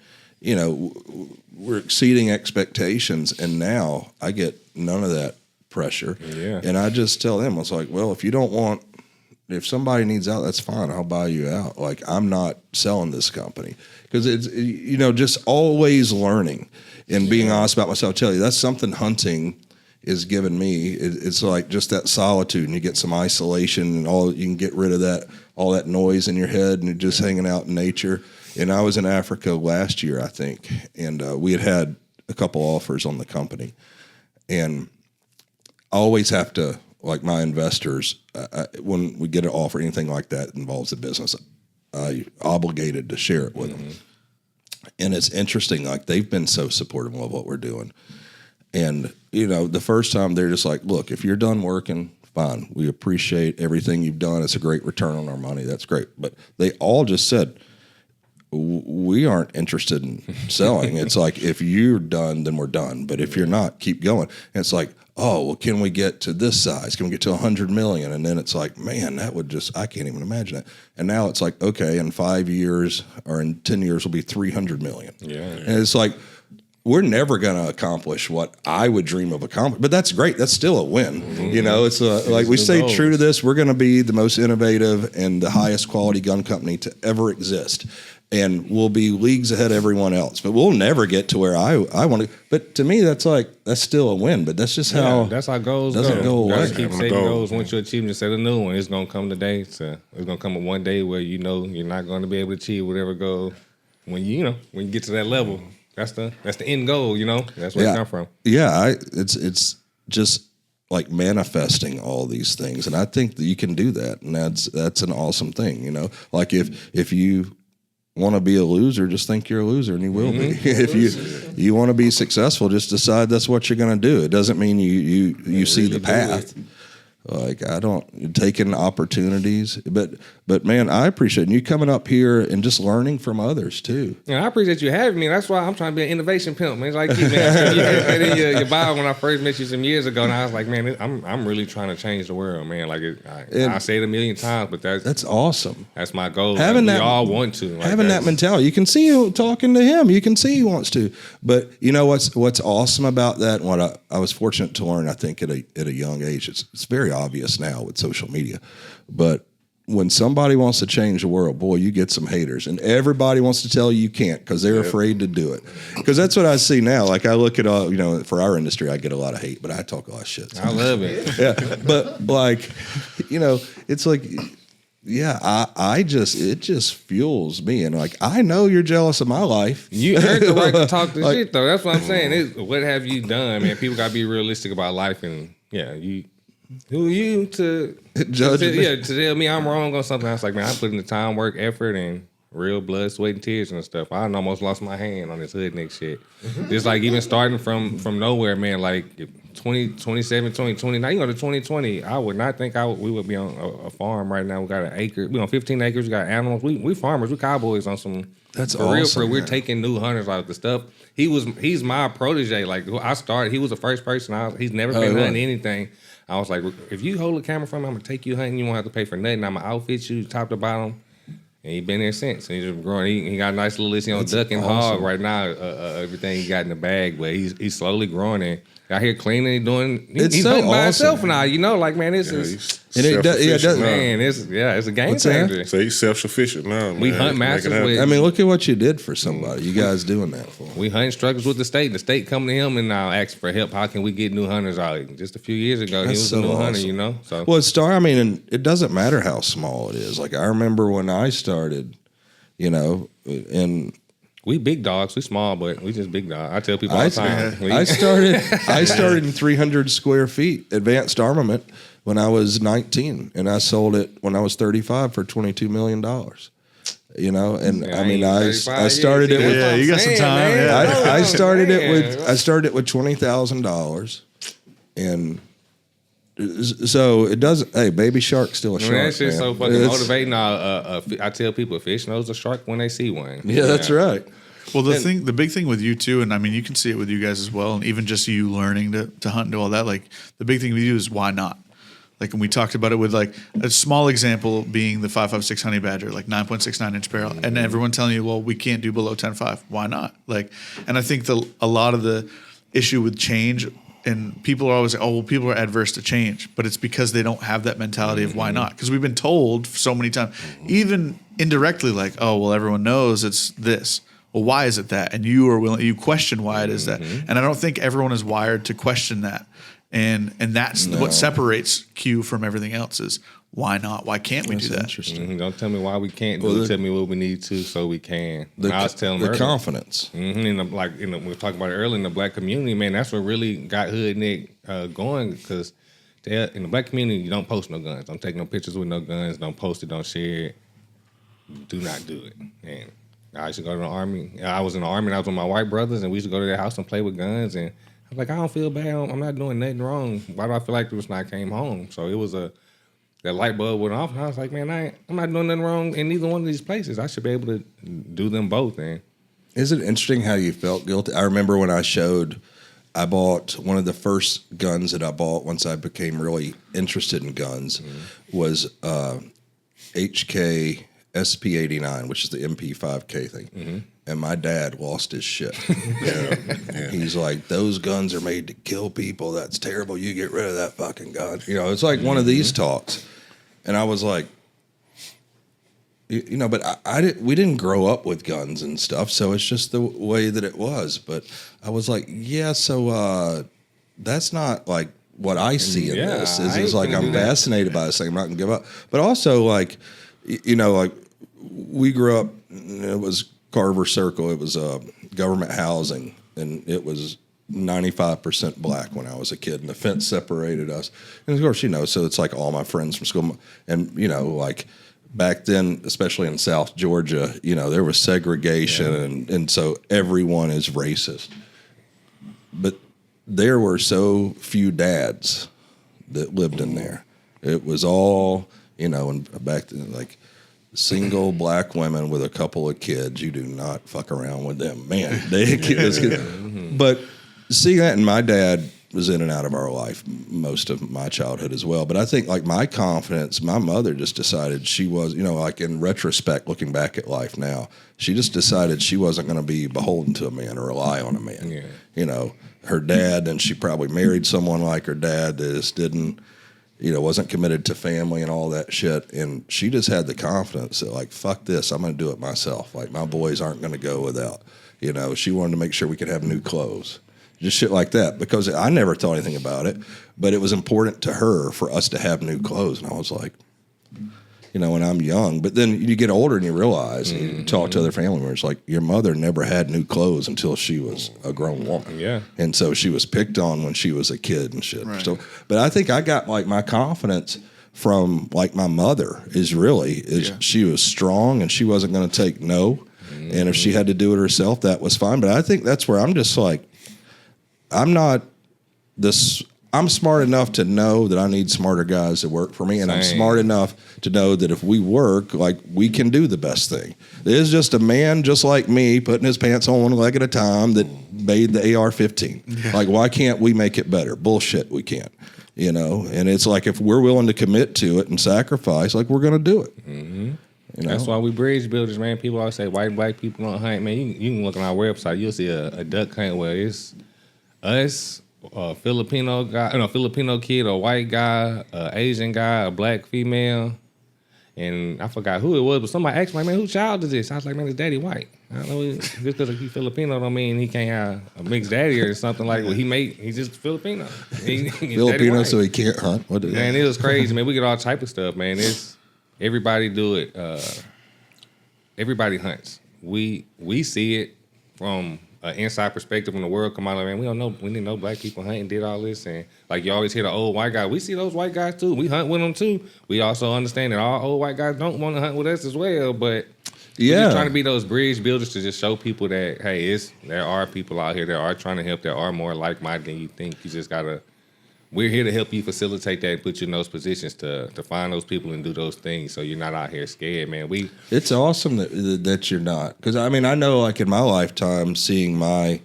we're exceeding expectations. And now I get none of that pressure. Yeah. And I just tell them, I was like, well, if somebody needs out, that's fine. I'll buy you out. Like, I'm not selling this company, because it's, just always learning and being honest about myself. I tell you, that's something hunting is giving me. It's like just that solitude, and you get some isolation, and you can get rid of all that noise in your head, and you're just hanging out in nature. And I was in Africa last year, I think, and we had a couple offers on the company, and I always have to, like, my investors, when we get an offer, anything like that involves the business, I obligated to share it with them. And it's interesting, like, they've been so supportive of what we're doing. And, the first time they're just like, look, if you're done working, fine. We appreciate everything you've done. It's a great return on our money. That's great. But they all just said, we aren't interested in selling. It's like, if you're done, then we're done. But if you're not, keep going. And it's like, oh, well, can we get to this size? Can we get to 100 million? And then it's like, man, I can't even imagine it. And now it's like, okay, in 5 years or in 10 years will be 300 million. Yeah. And it's like, we're never going to accomplish what I would dream of accomplishing, but that's great. That's still a win. Mm-hmm. It's like we stay true to this. We're going to be the most innovative and the highest quality gun company to ever exist. And we'll be leagues ahead of everyone else, but we'll never get to where I want to. But to me, that's still a win. But that's just how that's how goals doesn't go away. Keep setting goals. Once you achieve them, set a new one. It's gonna come today. It's gonna come one day where you're not going to be able to achieve whatever goal when you get to that level. That's the end goal. That's where it come from. Yeah, it's just like manifesting all these things, and I think that you can do that, and that's an awesome thing. Like if you want to be a loser, just think you're a loser, and you will be. If you want to be successful, just decide that's what you're going to do. It doesn't mean you see the path. Like, taking opportunities, but But man, I appreciate you coming up here and just learning from others too. And I appreciate you having me. That's why I'm trying to be an innovation pimp, man. It's like you, man. You had in your bio when I first met you some years ago, and I was like, man, I'm really trying to change the world, man. Like I say it a million times, but that's awesome. That's my goal. Having like, that, we all want to. Like, having that mentality. You can see him talking to him. You can see he wants to. But you know what's awesome about that, and what I was fortunate to learn, I think, at a young age, it's very obvious now with social media. But when somebody wants to change the world, boy, you get some haters. And everybody wants to tell you can't because they're afraid to do it. Because that's what I see now. Like I look at, for our industry, I get a lot of hate, but I talk a lot of shit. I love it. Yeah. But like, it's like, yeah, it just fuels me. And like, I know you're jealous of my life. You earned the right to talk the shit, though. That's what I'm saying. What have you done, man? People got to be realistic about life. And yeah, who are you to judge me? Yeah, to tell me I'm wrong on something. I was like, man, I put in the time, work, effort, and real blood, sweat, and tears and stuff. I almost lost my hand on this Hoodneck shit. Just like even starting from nowhere, man. Like 2017, 2020, now you go to 2020. I would not think we would be on a farm right now. We got an acre, 15 acres. We got animals. We farmers. We cowboys on some. That's for awesome, real. For man. we're taking new hunters out of the stuff. He's my protege. Like I started. He was the first person. He's never been hunting anything. I was like, if you hold the camera from me, I'm gonna take you hunting. You won't have to pay for nothing. I'm gonna outfit you top to bottom. And he been there since. And he's just growing. He got a nice little list on duck and hog right now. Everything he got in the bag, but he's slowly growing and out here cleaning and doing. He's so hunting by awesome. himself now. Like man, this is. And it does, man, it's a game What's that? changer. So he's self-sufficient now, man. We hunt masters with. I mean, look at what you did for somebody. You guys doing that for him. We hunting struggles with the state. The state come to him and now asking for help. How can we get new hunters out? Just a few years ago, he was a new hunter, So and it doesn't matter how small it is. Like I remember when I started, and we big dogs. We small, but we just big dogs. I tell people all the time. I started in 300 square feet advanced armament when I was 19, and I sold it when I was 35 for $22 million. I started it with. Yeah, you got some time. Yeah. I started it with $20,000, and so it doesn't. Hey, baby shark's still a shark. That shit's man. so fucking motivating. I tell people, a fish knows a shark when they see one. Yeah, that's right. Well, the big thing with you too, and I mean, you can see it with you guys as well, and even just you learning to hunt and do all that. Like the big thing with you is why not? Like, and we talked about it with like a small example being the 5.56 honey badger, like 9.69 inch barrel, and everyone telling you, well, we can't do below 10.5. Why not? Like, and I think a lot of the issue with change, and people are always like, oh, well, people are adverse to change, but it's because they don't have that mentality of why not? Because we've been told so many times, even indirectly, like, oh, well, everyone knows it's this. Well, why is it that? And you question why it is that. And I don't think everyone is wired to question that. And that's what separates Q from everything else is why not? Why can't we do that? Interesting. Don't tell me why we can't do it. Tell me what we need to so we can. I was telling the earlier. confidence. We were talking about it earlier in the black community, man. That's what really got Hoodneck going because in the black community, you don't post no guns. Don't take no pictures with no guns. Don't post it. Don't share it. Do not do it. And I used to go to the Army. I was in the Army and I was with my white brothers, and we used to go to their house and play with guns. And I was like, I don't feel bad. I'm not doing nothing wrong. Why do I feel like this when I came home? So it was that light bulb went off, and I was like, man, I'm not doing nothing wrong in either one of these places. I should be able to do them both. And is it interesting how you felt guilty? I remember when I bought one of the first guns that I bought once I became really interested in guns was HK SP89, which is the MP5K thing. And my dad lost his shit. He's like, those guns are made to kill people. That's terrible. You get rid of that fucking gun. It's like one of these talks. And I was like, but we didn't grow up with guns and stuff, so it's just the way that it was. But I was like, so that's not like what I see in this. Is like I'm fascinated by this thing. I'm not gonna give up. But also like, like we grew up. It was Carver Circle. It was government housing, and it was 95% black when I was a kid, and the fence separated us. And of course, so it's like all my friends from school, and like back then, especially in South Georgia, there was segregation, and so everyone is racist. But there were so few dads that lived in there. It was all, and back then, like single black women with a couple of kids, you do not fuck around with them, man. But see that, and my dad was in and out of our life most of my childhood as well. But I think like my confidence, my mother just decided she was, like in retrospect, looking back at life now, she just decided she wasn't going to be beholden to a man or rely on a man. Yeah. Her dad, and she probably married someone like her dad that just didn't, wasn't committed to family and all that shit. And she just had the confidence that like, fuck this, I'm going to do it myself. Like my boys aren't going to go without, she wanted to make sure we could have new clothes. Just shit like that, because I never thought anything about it, but it was important to her for us to have new clothes. And I was like, when I'm young, but then you get older and you realize, and you talk to other family members, like your mother never had new clothes until she was a grown woman. Yeah. And so she was picked on when she was a kid and shit. Right. So, but I think I got like my confidence from like my mother she was strong and she wasn't going to take no. And if she had to do it herself, that was fine. But I think that's where I'm just like, I'm smart enough to know that I need smarter guys to work for me, and I'm smart enough to know that if we work, like, we can do the best thing. There's just a man just like me putting his pants on one leg at a time that made the AR-15. Yeah. Like, why can't we make it better? Bullshit, we can't. And it's like if we're willing to commit to it and sacrifice, like, we're going to do it. Mm-hmm. That's why we bridge builders, man. People always say white and black people don't hunt. Man, you can look on our website. You'll see a duck hunt where it's us, a Filipino kid, a white guy, a Asian guy, a black female, and I forgot who it was, but somebody asked me, man, whose child is this? I was like, man, it's daddy white. I don't know, just because he's Filipino don't mean he can't have a mixed daddy or something like what he's just Filipino. Filipino, so he can't hunt? Man, it was crazy, man. We get all type of stuff, man. Everybody do it. Everybody hunts. We see it from an inside perspective when the world come out. Like, man, we don't know. We didn't know black people hunting, did all this, and like you always hear the old white guy. We see those white guys too. We hunt with them too. We also understand that all old white guys don't want to hunt with us as well. But we're just trying to be those bridge builders to just show people that hey, there are people out here that are trying to help. That are more like minded than you think. You just gotta. We're here to help you facilitate that and put you in those positions to find those people and do those things so you're not out here scared, man. It's awesome that you're not. Because, I mean, I know, like, in my lifetime, seeing the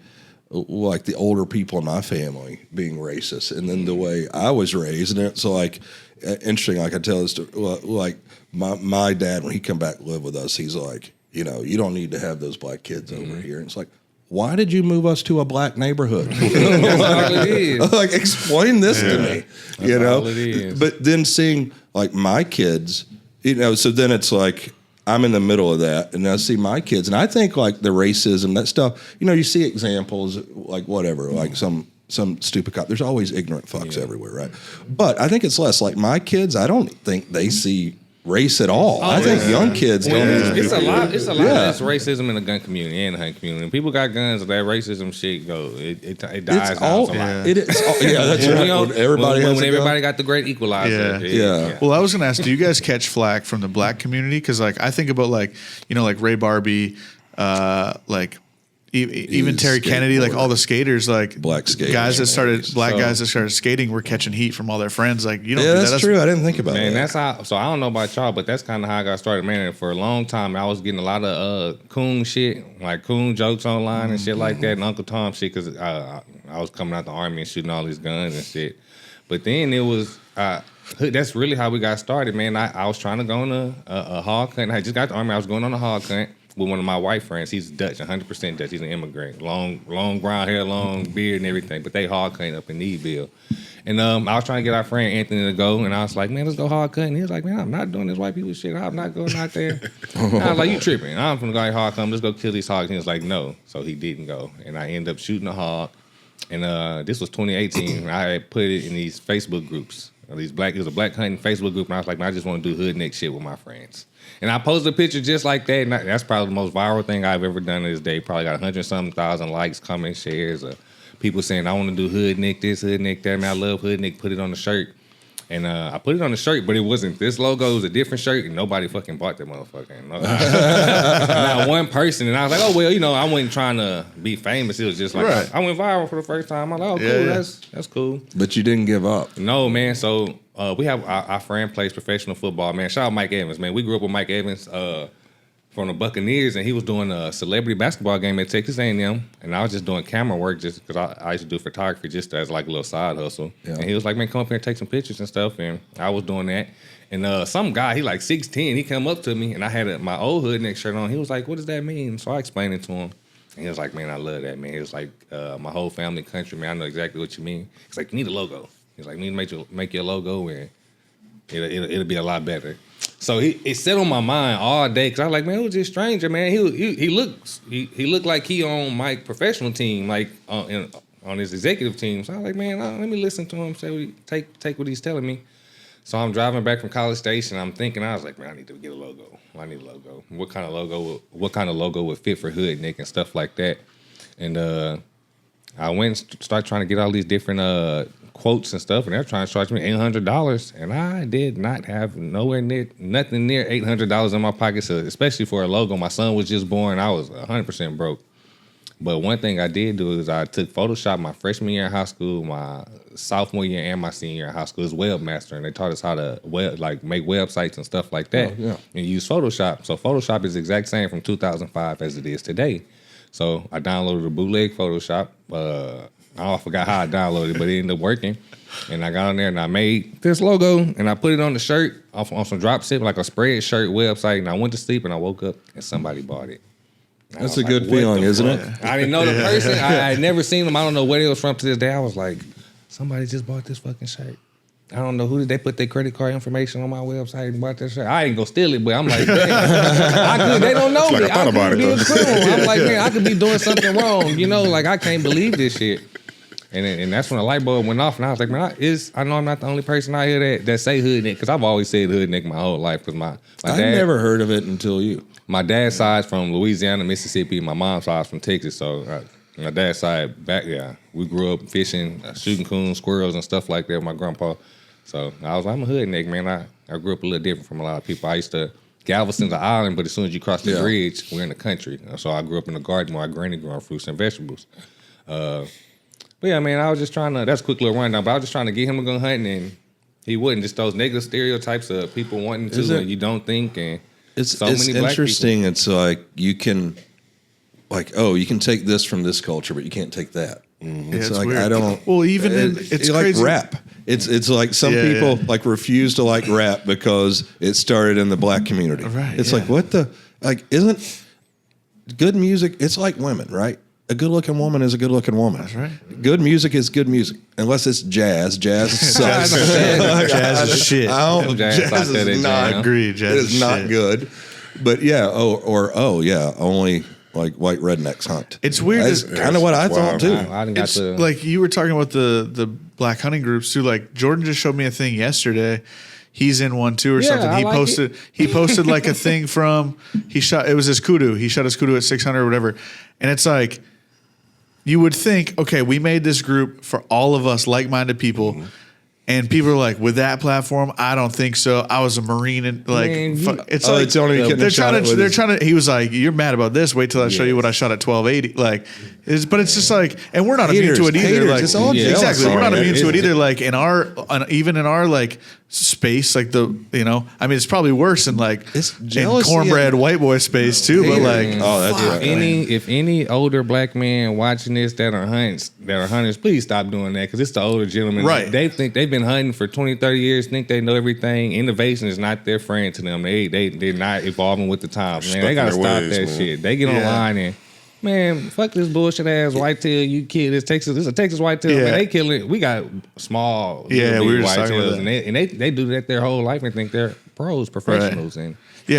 older people in my family being racist and then the way I was raised. And it's, like, interesting, like, I tell this to, like, my dad, when he come back to live with us, he's like, you don't need to have those black kids over here. And it's like, why did you move us to a black neighborhood? That's all it is. Like, explain this to me. That's all it is. But then seeing like my kids, so then it's like I'm in the middle of that, and I see my kids, and I think like the racism, that stuff. You see examples like whatever, like some stupid cop. There's always ignorant fucks everywhere, right? But I think it's less like my kids. I don't think they see race at all. I think young kids don't. It's a lot less racism in the gun community and the hunt community. People got guns, that racism shit it dies out a lot. It is. That's right. When everybody got the great equalizer. Yeah. Well, I was gonna ask, do you guys catch flack from the black community? Because like I think about like Ray Barbie, like. Even Terry Kennedy, like all the skaters, like black skaters, guys that started skating were catching heat from all their friends. Like you don't. Yeah, that's true. I didn't think about that. That's how. So I don't know about y'all, but that's kind of how I got started. Man, for a long time, I was getting a lot of coon shit, like coon jokes online and shit like that, and Uncle Tom shit, because I was coming out the army and shooting all these guns and shit. But then it was. That's really how we got started, man. I was trying to go on a hog hunt. I just got the army. I was going on a hog hunt with one of my white friends. He's Dutch, 100% Dutch. He's an immigrant. Long brown hair, long beard and everything. But they hog hunt up in Needville. And I was trying to get our friend Anthony to go. And I was like, man, let's go hog hunting. He was like, man, I'm not doing this white people shit. I'm not going out there. I was like, you tripping. I'm going to go hog hunt. Let's go kill these hogs. And he was like, no. So he didn't go. And I ended up shooting a hog. And this was 2018. I had put it in these Facebook groups. It was a black hunting Facebook group. And I was like, man, I just want to do Hoodneck shit with my friends. And I posted a picture just like that. And that's probably the most viral thing I've ever done to this day. Probably got 100-something thousand likes, comments, shares. People saying, I want to do Hoodneck this, Hoodneck that. Man, I love Hoodneck. Put it on the shirt. And I put it on the shirt, but it wasn't this logo. It was a different shirt, and nobody fucking bought that motherfucker. Not one person. And I was like, oh, well, you know, I wasn't trying to be famous. It was just like, I went viral for the first time. I'm like, oh, cool, that's cool. But you didn't give up. No, man. So we have our friend plays professional football, man. Shout out Mike Evans, man. We grew up with Mike Evans from the Buccaneers, and he was doing a celebrity basketball game at Texas A&M, and I was just doing camera work just because I used to do photography just as like a little side hustle. Yeah. And he was like, man, come up here and take some pictures and stuff, and I was doing that. And some guy, he like 6'10", he come up to me, and I had my old Hoodneck shirt on. He was like, what does that mean? So I explained it to him. And he was like, man, I love that, man. He was like, my whole family, country, man, I know exactly what you mean. He's like, you need a logo. He's like, you need to make your logo, and it'll be a lot better. So it set on my mind all day because I was like, man, who's this stranger, man? He looked like he on my professional team, like on his executive team. So I was like, man, let me listen to him. Say, take what he's telling me. So I'm driving back from College Station. I'm thinking, I was like, man, I need to get a logo. I need a logo. What kind of logo would fit for Hoodneck and stuff like that? And I went and started trying to get all these different quotes and stuff, and they're trying to charge me $800, and I did not have nothing near $800 in my pocket, so especially for a logo. My son was just born. I was 100% broke. But one thing I did do is I took Photoshop my freshman year in high school, my sophomore year, and my senior year in high school as webmaster, and they taught us how to make websites and stuff like that, and use Photoshop. So Photoshop is the exact same from 2005 as it is today. So I downloaded a bootleg Photoshop. I forgot how I downloaded it, but it ended up working. And I got on there and I made this logo and I put it on the shirt on some drop ship, like a spread shirt website. And I went to sleep and I woke up and somebody bought it. That's a good feeling, isn't it? I didn't know the person. I had never seen them. I don't know where they was from to this day. I was like, somebody just bought this fucking shirt. I don't know who did they put their credit card information on my website and bought that shirt. I ain't gonna steal it, but I'm like, man, they don't know me. I thought about it though. I'm like, man, I could be doing something wrong. You know, like I can't believe this shit. And that's when the light bulb went off, and I was like, man, I know I'm not the only person out here that say Hoodneck, because I've always said Hoodneck my whole life. Because my dad, I never heard of it until you. My dad's side's from Louisiana, Mississippi. My mom's side's from Texas. So my dad's side we grew up fishing, shooting coons, squirrels, and stuff like that with my grandpa. So I'm a Hoodneck, man. I grew up a little different from a lot of people. I used to Galveston's an island, but as soon as you cross the bridge, we're in the country. So I grew up in the garden where my granny growing fruits and vegetables. But yeah, man, I was just trying to, that's a quick little rundown, but I was just trying to get him to go hunting, and he wouldn't. Just those negative stereotypes of people wanting to, and you don't think, and it's interesting. It's like you can take this from this culture, but you can't take that. Mm-hmm. It's like, weird. I don't. Well, even it's like crazy. Rap. It's like some people like refuse to like rap because it started in the black community. Right. It's like, what the, like, isn't good music? It's like women, right? A good-looking woman is a good-looking woman. That's right. Good music is good music, unless it's jazz. Jazz sucks. Jazz is shit. Jazz is not. Agree. Jazz is not good. But only like white rednecks hunt. It's weird. That's kind of what I thought too. It's like you were talking about the black hunting groups too. Like Jordan just showed me a thing yesterday. He's in one too or something. He posted like a thing from it was his kudu. He shot his kudu at 600 or whatever. And it's like, you would think, okay, we made this group for all of us like-minded people. Mm-hmm. And people are like, with that platform, I don't think so. I was a Marine, and like, they're trying to. He was like, "You're mad about this? Wait till I show you what I shot at 1280." Like, but it's just like, and we're not immune to it either. Like, it's all exactly, we're not immune to it either. Like even in our like space, like it's probably worse in like in cornbread white boy space too. But like, that's right. If any older black man watching this that are hunters, please stop doing that, because it's the older gentlemen. Right. They think they've been hunting for 20, 30 years, think they know everything. Innovation is not their friend to them. They're not evolving with the times, man. They gotta stop that shit. They get online and, man, fuck this bullshit ass whitetail you kill. This is a Texas whitetail. Man, they killing it. We got small whitetails, and they do that their whole life and think they're pros, professionals, and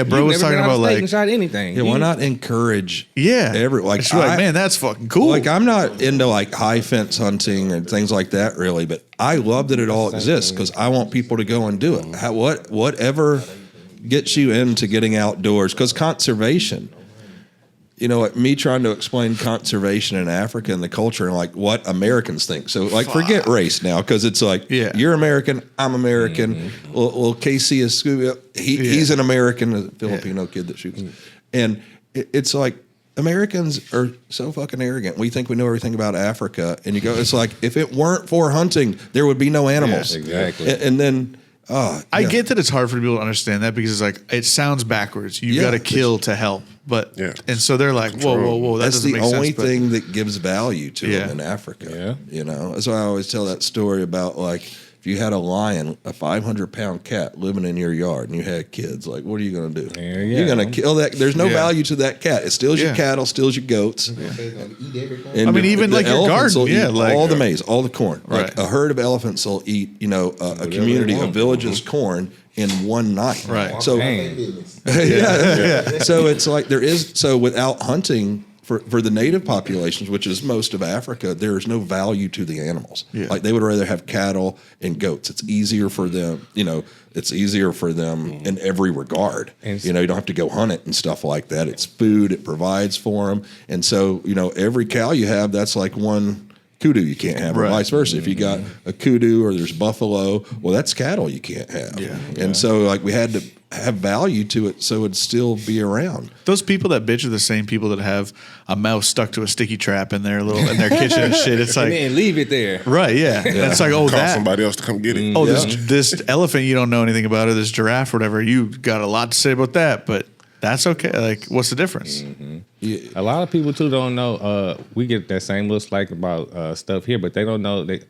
bro was talking about like shot anything. Yeah, why not encourage? Like man, that's fucking cool. Like I'm not into like high fence hunting and things like that really, but I love that it all exists because I want people to go and do it. Whatever gets you into getting outdoors, because conservation. like me trying to explain conservation in Africa and the culture and like what Americans think. So like forget race now because it's like you're American, I'm American. Well, Casey is he's an American, a Filipino kid that shoots, and it's like Americans are so fucking arrogant. We think we know everything about Africa, and you go, it's like if it weren't for hunting, there would be no animals. Exactly, and then. I get that it's hard for people to understand that because it's like it sounds backwards. You got to kill to help, but and so they're like, whoa, that's the only sense, thing that gives value to them in Africa. That's why I always tell that story about like if you had a lion, a 500-pound cat living in your yard, and you had kids, like what are you going to do? You're going to kill that. There's no value to that cat. It steals your cattle, steals your goats. And I mean, even like your garden, like all the maize, all the corn. Like a herd of elephants will eat, a community, a village's corn in one night. Right. So, So it's like without hunting for the native populations, which is most of Africa, there is no value to the animals. Like they would rather have cattle and goats. It's easier for them, it's easier for them in every regard. And you don't have to go hunt it and stuff like that. It's food, it provides for them. And so, every cow you have, that's like one kudu you can't have, or vice versa. If you got a kudu or there's buffalo, well, that's cattle you can't have. And so like we had to have value to it so it'd still be around. Those people that bitch are the same people that have a mouse stuck to a sticky trap in their kitchen and shit. It's like and leave it there. Right, And it's like, call somebody else to come get it. This elephant you don't know anything about, or this giraffe or whatever, you got a lot to say about that, but that's okay. Like, what's the difference? A lot of people too don't know. We get that same little slack about stuff here, but they don't know that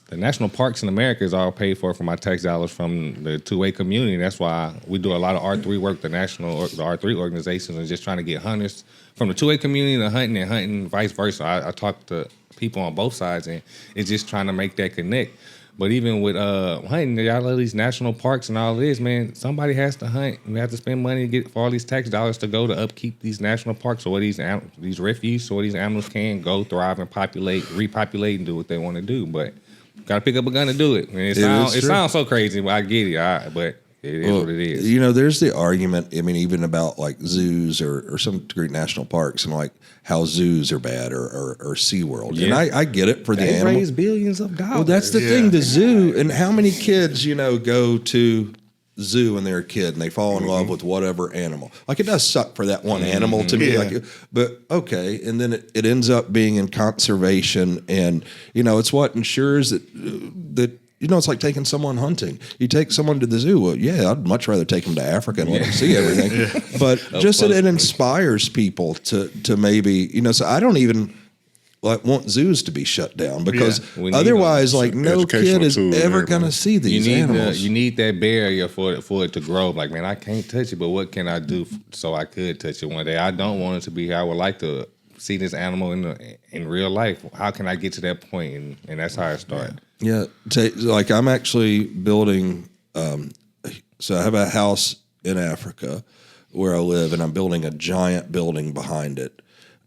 the national parks in America is all paid for my tax dollars from the 2A community. That's why we do a lot of R3 work. The R3 organizations are just trying to get hunters from the 2A community to hunting and hunting, vice versa. I talk to people on both sides, and it's just trying to make that connect. But even with hunting, y'all love these national parks and all this, man. Somebody has to hunt. We have to spend money to get for all these tax dollars to go to upkeep these national parks, so where these refuges, so where these animals can go, thrive, and repopulate, and do what they want to do. But gotta pick up a gun to do it. And it sounds so crazy, but I get it. But it is what it is. There's the argument. I mean, even about like zoos or some degree national parks, and like how zoos are bad or SeaWorld. And I get it for the animal. They raise billions of dollars. Well, that's the thing. The zoo, and how many kids go to zoo when they're a kid and they fall in love with whatever animal. Like it does suck for that one animal to me. Like, but okay, and then it ends up being in conservation, and it's what ensures that. It's like taking someone hunting. You take someone to the zoo. Well, I'd much rather take them to Africa and let them see everything. But just that it inspires people to maybe, so I don't even want zoos to be shut down because otherwise, like no kid is ever going to see these animals. You need that barrier for it to grow. Like, man, I can't touch it, but what can I do so I could touch it one day? I don't want it to be here. I would like to see this animal in real life. How can I get to that point? And that's how it started. Like I'm actually building. So I have a house in Africa where I live, and I'm building a giant building behind it.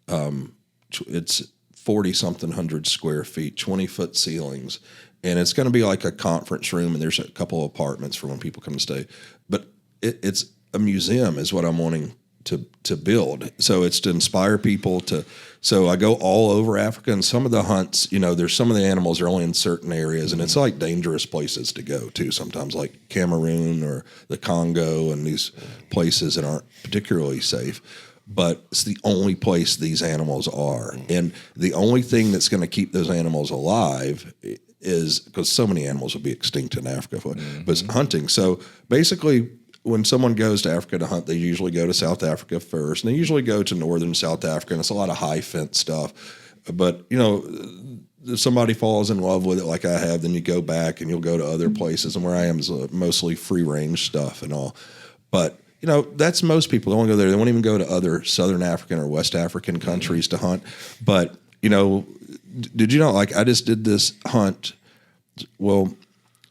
It's 40-something hundred square feet, 20-foot ceilings, and it's going to be like a conference room. And there's a couple of apartments for when people come to stay. But it's a museum, is what I'm wanting to build. So it's to inspire people to. So I go all over Africa, and some of the hunts, there's some of the animals are only in certain areas, and it's like dangerous places to go too. Sometimes like Cameroon or the Congo and these places that aren't particularly safe. But it's the only place these animals are, and the only thing that's going to keep those animals alive is because so many animals will be extinct in Africa, but it's hunting. So basically, when someone goes to Africa to hunt, they usually go to South Africa first, and they usually go to northern South Africa, and it's a lot of high fence stuff. But, if somebody falls in love with it like I have, then you go back and you'll go to other places, and where I am is mostly free-range stuff and all. But, that's most people. They won't go there. They won't even go to other Southern African or West African countries to hunt. But, did you know, like I just did this hunt, well,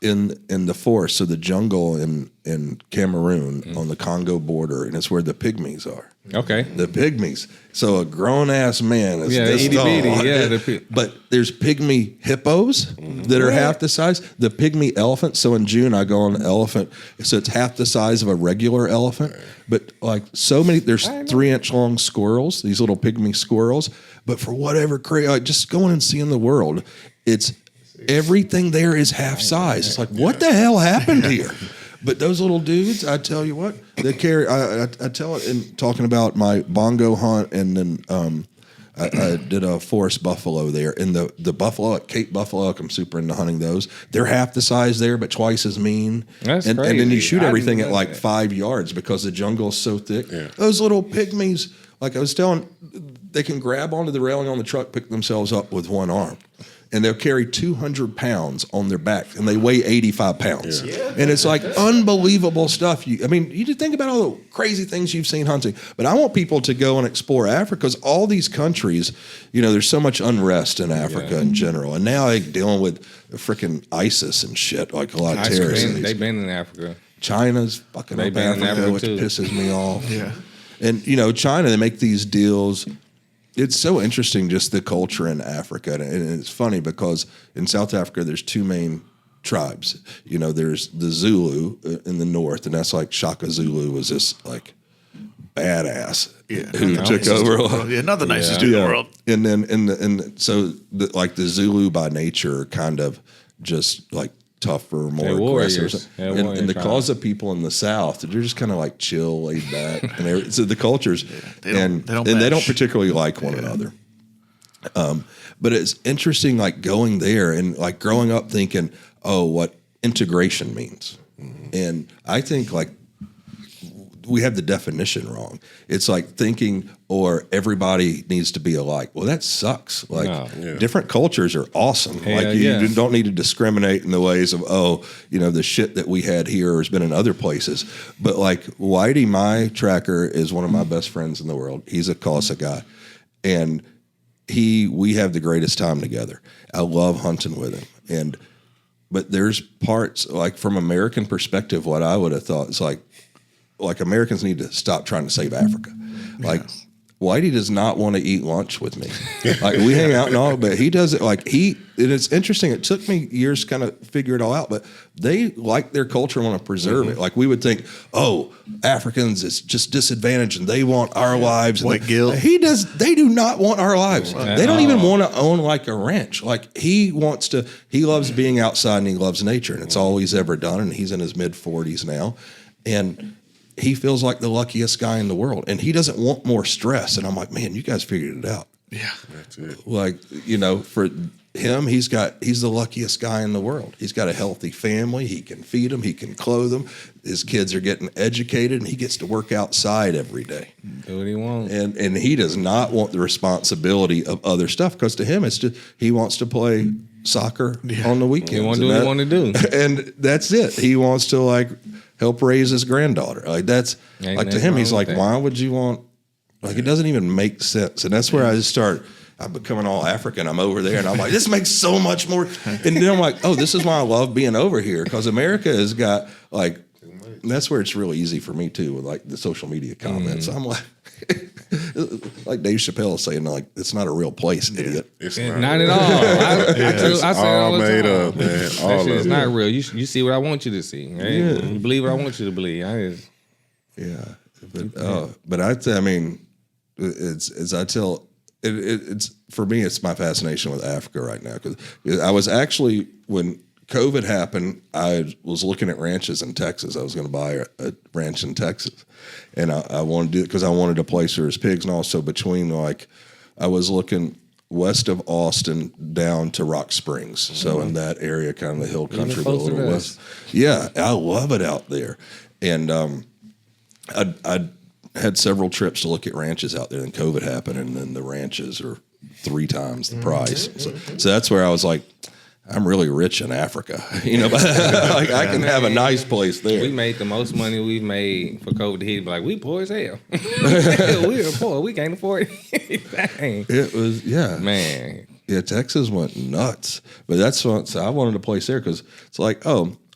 in the forest, so the jungle in Cameroon on the Congo border, and it's where the pygmies are. Okay. The pygmies. So a grown ass man is this itty tall. bitty. But there's pygmy hippos that are half the size. The pygmy elephant. So in June I go on an elephant. So it's half the size of a regular elephant. But like so many, there's 3-inch long squirrels. These little pygmy squirrels. But for whatever like just going and seeing the world, it's everything there is half size. It's like what the hell happened here? But those little dudes, I tell you what, they carry. I tell it in talking about my bongo hunt, and then I did a forest buffalo there. And the buffalo at Cape Buffalo, I'm super into hunting those. They're half the size there, but twice as mean. That's and crazy. then you shoot everything at like that. 5 yards because the jungle is so thick. Yeah. Those little pygmies, like I was telling, they can grab onto the railing on the truck, pick themselves up with one arm. And they'll carry 200 pounds on their back, and they weigh 85 pounds. Yeah. And it's like unbelievable stuff. You just think about all the crazy things you've seen hunting. But I want people to go and explore Africa because all these countries, there's so much unrest in Africa in general. And now they're dealing with freaking ISIS and shit, like a lot of terrorists. They've been in Africa. China's fucking up Africa, which pisses me off. Yeah. And, China, they make these deals. It's so interesting, just the culture in Africa. And it's funny because in South Africa, there's 2 main tribes. There's the Zulu in the north, and that's like Shaka Zulu was this like badass who took over. Yeah, not the nicest dude in the world. And then, so the Zulu by nature are kind of just like tougher, more aggressive. And the cause of people in the South, they're just kind of like chill, laid back. And so the cultures, they don't particularly like one another. But it's interesting, like going there and like growing up thinking, what integration means. And I think like we have the definition wrong. It's like thinking everybody needs to be alike. Well, that sucks. Like different cultures are awesome. You don't need to discriminate in the ways of, the shit that we had here has been in other places. But like Whitey, my tracker, is one of my best friends in the world. He's a Xhosa guy. And we have the greatest time together. I love hunting with him. But there's parts, like from American perspective, what I would have thought is like Americans need to stop trying to save Africa. Like Whitey does not want to eat lunch with me. Like we hang out and all, but he does it and it's interesting. It took me years to kind of figure it all out, but they like their culture and want to preserve it. Like we would think, Africans, it's just disadvantaged and they want our lives. White guilt. They do not want our lives. They don't even want to own like a ranch. Like he loves being outside and he loves nature, and it's all he's ever done. And he's in his mid-40s now. And he feels like the luckiest guy in the world, and he doesn't want more stress. And I'm like, man, you guys figured it out. Yeah, that's it. Like, for him, he's the luckiest guy in the world. He's got a healthy family. He can feed them. He can clothe them. His kids are getting educated, and he gets to work outside every day. Do what he wants. And he does not want the responsibility of other stuff, because to him, it's just he wants to play soccer on the weekends. He wants to do what he wants to do. And that's it. He wants to like help raise his granddaughter. Like that's like to him, he's like, why would you want? Like it doesn't even make sense. And that's where I just I'm becoming all African. I'm over there, and I'm like, this makes so much more. And then I'm like, this is why I love being over here, because America has got like, and that's where it's really easy for me too, with like the social media comments. I'm like, like Dave Chappelle saying, like, it's not a real place, idiot. It's not at all. I say all the made time. up, man. That shit is not real. You see what I want you to see. Right? Yeah. You believe what I want you to believe. But I mean, it's for me, it's my fascination with Africa right now, because I was actually, when COVID happened, I was looking at ranches in Texas. I was going to buy a ranch in Texas, and I wanted to do it because I wanted a place where there's pigs, and also between, like, I was looking west of Austin down to Rock Springs, so in that area, kind of the hill country, but a little west. Yeah, I love it out there, and I had several trips to look at ranches out there. Then COVID happened, and then the ranches are 3 times the price. So that's where I was like, I'm really rich in Africa, like I can have a nice place there. We made the most money we've made for COVID hit. Like, we poor as hell. We're poor. We can't afford it. Dang. It was, Man. Yeah, Texas went nuts. But that's what so I wanted to place there because it's like,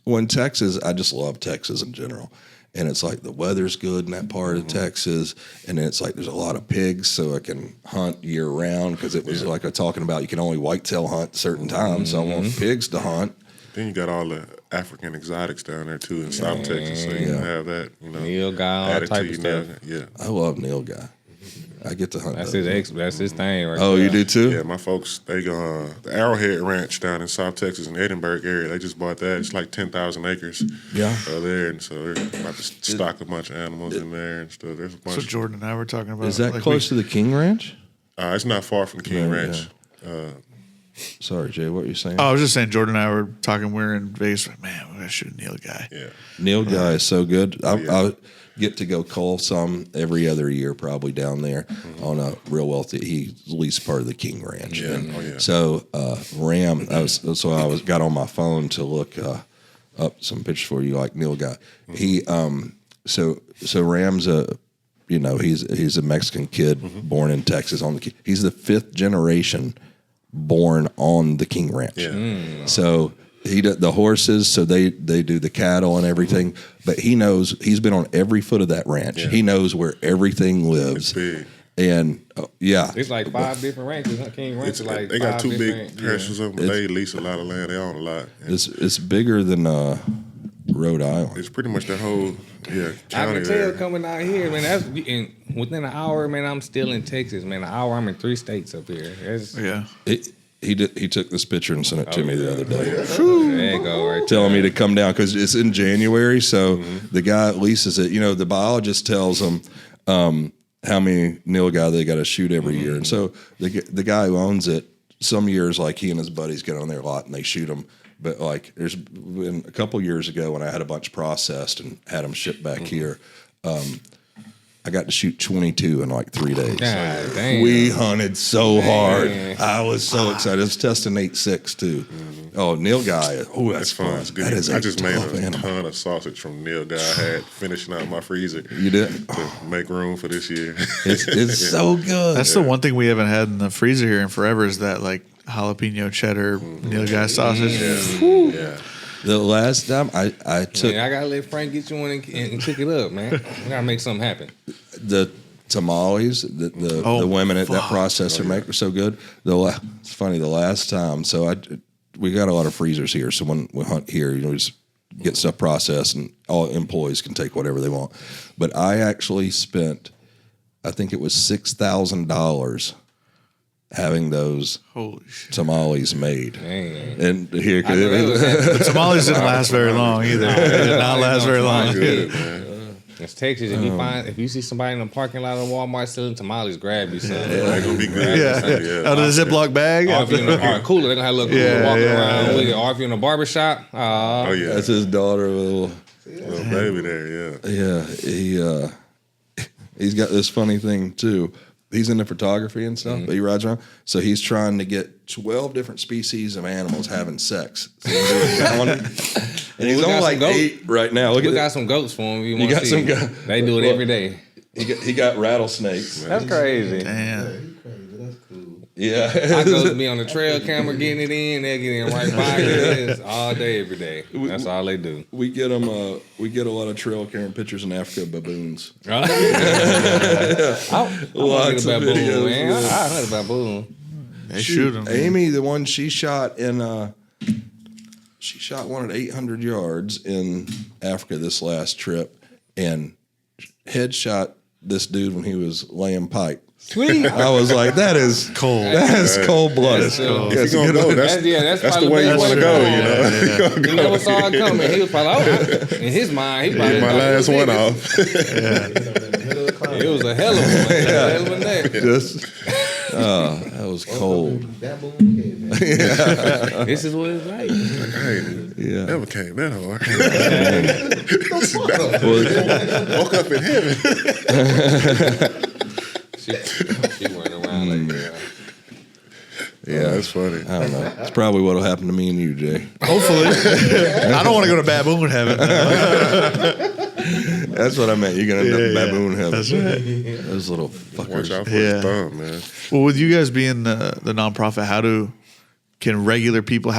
when Texas, I just love Texas in general. And it's like the weather's good in that part of Texas. And then it's like there's a lot of pigs, so I can hunt year round because it was like I'm talking about you can only whitetail hunt certain times. So I want pigs to hunt. Then you got all the African exotics down there too in South Texas, so you can have that, Neil guy, all added type to of your stuff. Yeah. I love Neil Guy. I get to hunt. That's his thing, right? Oh, there. you do too? Yeah, my folks, they go the Arrowhead Ranch down in South Texas in Edinburgh area. They just bought that. It's like 10,000 acres. Yeah. There, and so they're about to stock a bunch of animals in there and stuff. There's a bunch. So Jordan and I were talking about. Is that like, close to the King Ranch? It's not far from the King Yeah, Ranch. Sorry, Jay, what were you saying? Oh, I was just saying, Jordan and I were talking. We were in Vegas. Like, man, we gotta shoot a Neil Guy. Yeah. Neil Guy is so good. I get to go cull some every other year, probably down there on a real wealthy. He's at least part of the King Ranch. Yeah. And so Ram, I got on my phone to look up some pictures for you, like Neil Guy. He so Ram's he's a Mexican kid born in Texas he's the 5th generation born on the King Ranch. Yeah. So the horses, so they do the cattle and everything, but he's been on every foot of that ranch. Yeah. He knows where everything lives. It's big. And It's like 5 different ranches. King Ranch is like They got 2 5 big different- parcels of them. They lease a lot of land. They own a lot. And it's bigger than Rhode Island. it's pretty much the whole I county can tell there. coming out here, man. That's within an hour, man. I'm still in Texas, man. An hour, I'm in 3 states up here. Yeah. He took this picture and sent it to me the other day. There you go, right Telling me to come down because it's in January. So the guy leases it. The biologist tells him how many Neil Guy they got to shoot every year. And so the guy who owns it, some years like he and his buddies get on their lot and they shoot them. But like there's been a couple years ago when I had a bunch processed and had them shipped back here. I got to shoot 22 in like 3 days. God damn. We hunted so hard. I was so excited. I was testing 8.6 too. Oh, Neil Guy. Oh, that's fun. fun. It's good. That is I just made tough a animal. ton of sausage from Neil Guy. I had finishing out my freezer. You did? To make room for this year. It's so good. That's the one thing we haven't had in the freezer here in forever is that like jalapeno cheddar Neil Guy sausage. Yeah. The last time I took Man, I gotta let Frank get you one and cook it up, man. We gotta make something happen. the tamales, the women at that processor make are so good. It's funny, the last time, we got a lot of freezers here, so when we hunt here, we just get stuff processed and all employees can take whatever they want. But I actually spent, I think it was $6,000 having those Holy shit. tamales made. Dang. And here, The tamales didn't last very long either. They did not last very long. Good, man. It's Texas. If you see somebody in the parking lot of Walmart selling tamales, grab you some. They're going to be good. Yeah. Out of the Ziploc bag. Or if you're in a cooler, they're gonna have a little cooler walking around with it. Or if you're in a barbershop, Oh, yeah. that's his daughter, Little baby there, yeah. He's got this funny thing too. He's into photography and stuff, but he rides around. So he's trying to get 12 different species of animals having sex. So and he's on like 8 right now. we got some goats for him. You got some goats. They do it every day. He got rattlesnakes. That's crazy. Damn. Yeah. I go to be on the trail camera getting it in. They get in right by it all day, every day. That's all they do. We get them. We get a lot of trail camera pictures in Africa of baboons. I want Lots to get a of baboon, videos, man. yeah. I heard about baboon. They shoot them. Amy, the one she shot in, she shot one at 800 yards in Africa this last trip, and headshot this dude when he was laying pipe. Sweet. I was like, that is cold. That is cold blooded. That's cold. If you're going to go, that's the way you want to go, You never saw it coming. He was probably, in his mind, he probably Get my last one off. It was a hell of a one. A hell of a neck. That was cold. This is what it's like. Yeah. Never came that hard. Woke up in heaven. She went around like that. Yeah, that's funny. I don't know. It's probably what'll happen to me and you, Jay. Hopefully. I don't want to go to baboon heaven. That's what I meant. You're gonna end up baboon heaven. That's right. Those little fuckers. Watch out for his thumb, man. Well, with you guys being the nonprofit, how do regular people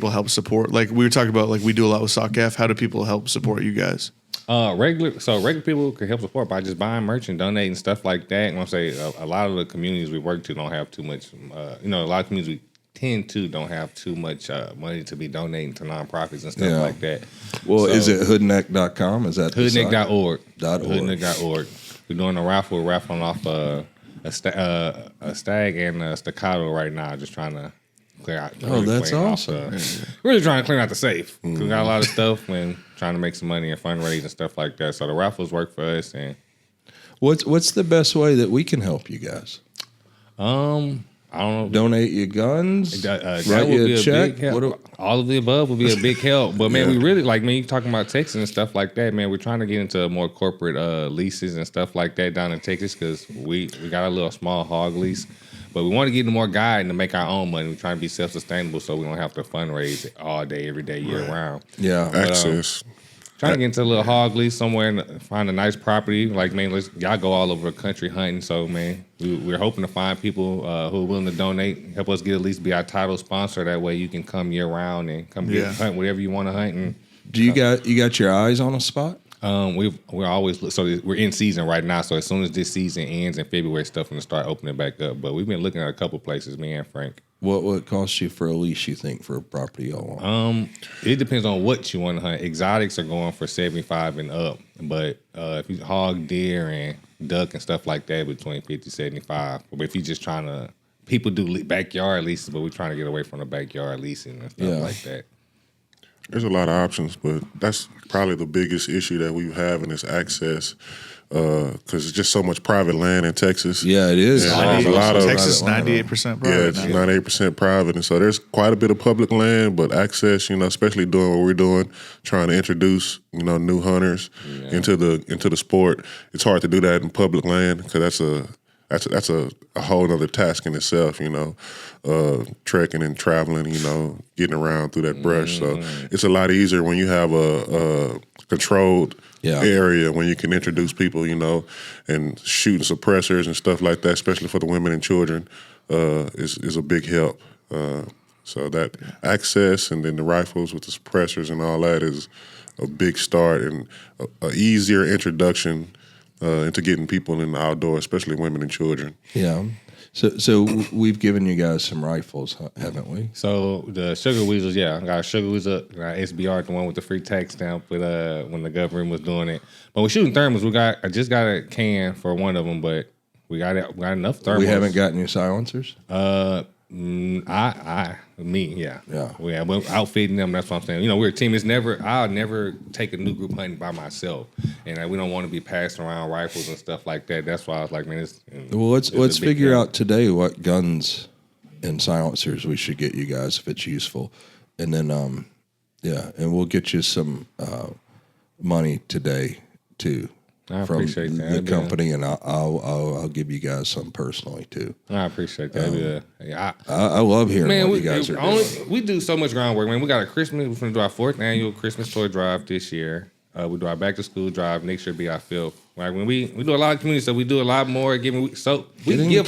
help support? Like we were talking about, like we do a lot with SOCAF. How do people help support you guys? Regular people can help support by just buying merch and donating stuff like that. And I'm say a lot of the communities we work to don't have too much. A lot of communities we tend to don't have too much money to be donating to nonprofits and stuff like that. Well, is it hoodneck.com? Is that Hoodneck.org? .org. Hoodneck.org. We're doing a raffle. We're raffling off a stag and a staccato right now. Just trying to clear out. That's awesome. Really trying to clean out the safe. We got a lot of stuff and trying to make some money and fundraise and stuff like that. So the raffles work for us. And what's the best way that we can help you guys? I don't know. Donate your guns. That write would you be a a check. big help. All of the above would be a big help. But man, we really you talking about Texas and stuff like that. Man, we're trying to get into more corporate leases and stuff like that down in Texas because we got a little small hog lease. But we want to get into more guiding to make our own money. We're trying to be self-sustainable so we don't have to fundraise all day, every day, year round. Yeah. Access. Trying to get into a little hog lease somewhere and find a nice property. Like, man, y'all go all over the country hunting. So, man, we're hoping to find people who are willing to donate, help us get at least be our title sponsor. That way you can come year round and come hunt whatever you want to hunt. And do you got your eyes on a spot? We're always we're in season right now. So as soon as this season ends in February, stuff gonna start opening back up. But we've been looking at a couple places, me and Frank. What costs you for a lease? You think for a property y'all want? It depends on what you want to hunt. Exotics are going for 75 and up, but if you hog, deer, and duck and stuff like that, between 50, 75. But if you're just trying to, people do backyard leases, but we're trying to get away from the backyard leasing and stuff like that. There's a lot of options, but that's probably the biggest issue that we have is access, because it's just so much private land in Texas. Yeah, it is. There's a lot of Texas, 98% private. Yeah, it's 98% private, and so there's quite a bit of public land, but access, especially doing what we're doing, trying to introduce, new hunters into the sport. It's hard to do that in public land because that's a whole other task in itself, trekking and traveling, getting around through that brush. So it's a lot easier when you have a controlled area when you can introduce people, and shooting suppressors and stuff like that, especially for the women and children, is a big help. So that access and then the rifles with the suppressors and all that is a big start and an easier introduction into getting people in the outdoors, especially women and children. Yeah. So we've given you guys some rifles, haven't we? So the Sugar Weasels, I got a Sugar Weasel, got SBR, the one with the free tax stamp with when the government was doing it. But we're shooting thermals. I just got a can for one of them, but we got enough thermals. We haven't gotten you silencers? We're outfitting them. That's what I'm saying. We're a team. I'll never take a new group hunting by myself, and we don't want to be passing around rifles and stuff like that. That's why I was like, man, let's figure out today what guns and silencers we should get you guys if it's useful, and then and we'll get you some money today too. I from appreciate that. the company, and I'll give you guys some personally too. I appreciate that. I love hearing what you guys are doing. We do so much groundwork, man. We got a Christmas. We're going to do our 4th annual Christmas toy drive this year. We do our back to school drive. Next year be our 5th. Like when we do a lot of community stuff, we do a lot more giving. We give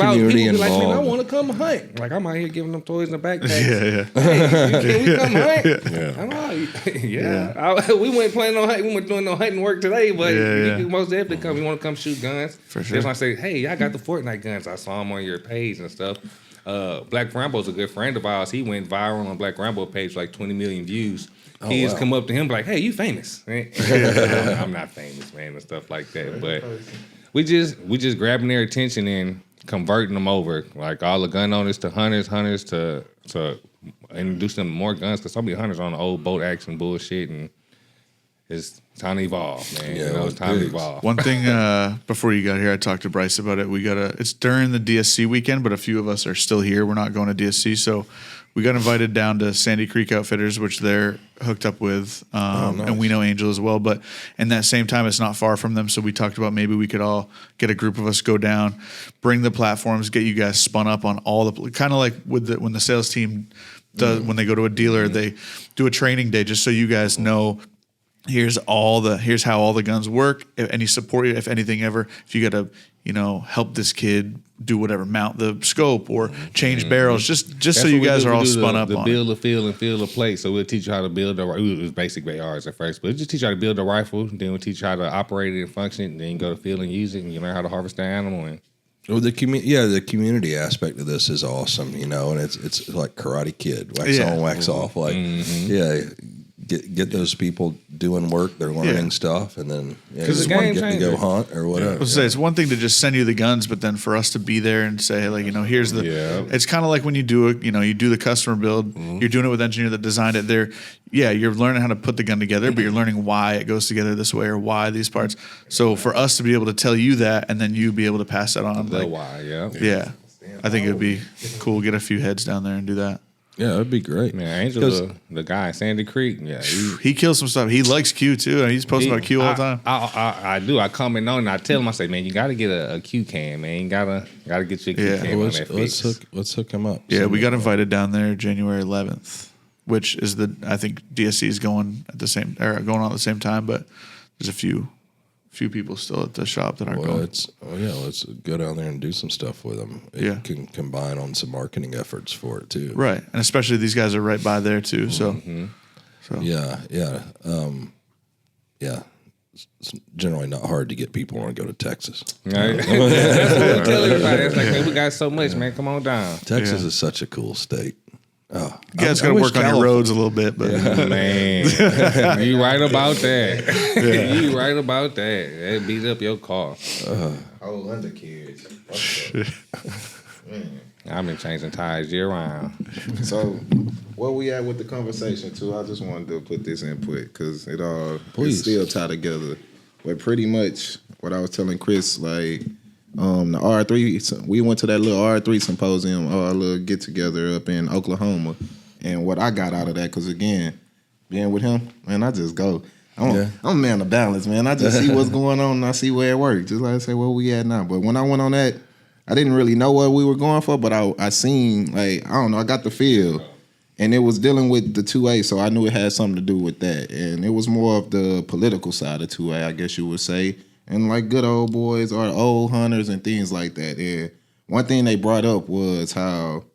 out. People be like, man, I want to come hunt. Like I'm out here giving them toys in the backpack. Can we come hunt? We weren't planning on hunting. We weren't doing no hunting work today, but you can most definitely come. You want to come shoot guns? For sure. That's why I say, hey, I got the Fortnite guns. I saw them on your page and stuff. Black Rambo's a good friend of ours. He went viral on Black Rambo page, like 20 million views. Kids come up to him like, hey, you famous. I'm not famous, man, and stuff like that. But we just grabbing their attention and converting them over. Like all the gun owners to hunters to introduce them to more guns. Because so many hunters are on the old boat action bullshit, and it's time to evolve, man. It's time to evolve. One thing before you got here, I talked to Bryce about it. It's during the DSC weekend, but a few of us are still here. We're not going to DSC, so we got invited down to Sandy Creek Outfitters, which they're hooked up with, nice. And we know Angel as well. But in that same time, it's not far from them. So we talked about maybe we could all get a group of us, go down, bring the platforms, get you guys spun up on all the kind of like when the sales team does when they go to a dealer, they do a training day just so you guys know here's how all the guns work, any support, if anything ever, if you got to, help this kid do whatever, mount the scope or change barrels, just so you guys are all spun up on build a field and field a plate. So we'll teach you how to build it was basic ARs at first, but we'll just teach you how to build a rifle. Then we'll teach you how to operate it and function it. And then you go to the field and use it, and you learn how to harvest the animal. And well, the community aspect of this is awesome, and it's like Karate Kid, wax on, wax off. Like, get those people doing work, they're learning stuff, and then because the game get to go hunt or whatever. It's one thing to just send you the guns, but then for us to be there and say, like, here's the. Yeah. It's kind of like when you do you do the customer build. You're doing it with engineer that designed it. You're learning how to put the gun together, but you're learning why it goes together this way or why these parts. So for us to be able to tell you that, and then you be able to pass that on, why, yeah. I think it would be cool. Get a few heads down there and do that. Yeah, that'd be great. Man, Angel, the guy in Sandy Creek, he kills some stuff. He likes Q too. He's posting about Q all the time. I do. I comment on and I tell him, I say, man, you got to get a Q cam, man. You gotta get your Q cam on that fix. Let's hook him up. Yeah, we got invited down there January 11th, which is I think DSC is going on at the same time, but there's a few people still at the shop that aren't going. Let's go down there and do some stuff with them. It can combine on some marketing efforts for it too. Right, and especially these guys are right by there too. So, It's generally not hard to get people to want to go to Texas. Right. That's what we tell everybody. It's like, man, we got so much, man. Come on down. Texas is such a cool state. You guys got to work on your roads a little bit, but man, you right about that. You right about that. That beat up your car. Whole undercarriage. I've been changing tires year round. So, where we at with the conversation too? I just wanted to put this input because it all is still tied together. But pretty much what I was telling Chris, like. The R3, we went to that little R3 symposium, a little get together up in Oklahoma, and what I got out of that, because again, being with him, man, I just go. I'm a man of balance, man. I just see what's going on and I see where it works. Just like I say, where we at now. But when I went on that, I didn't really know what we were going for, but I seen, like, I don't know, I got the feel. And it was dealing with the 2A, so I knew it had something to do with that. And it was more of the political side of 2A, I guess you would say. And like good old boys or old hunters and things like that. And one thing they brought up was how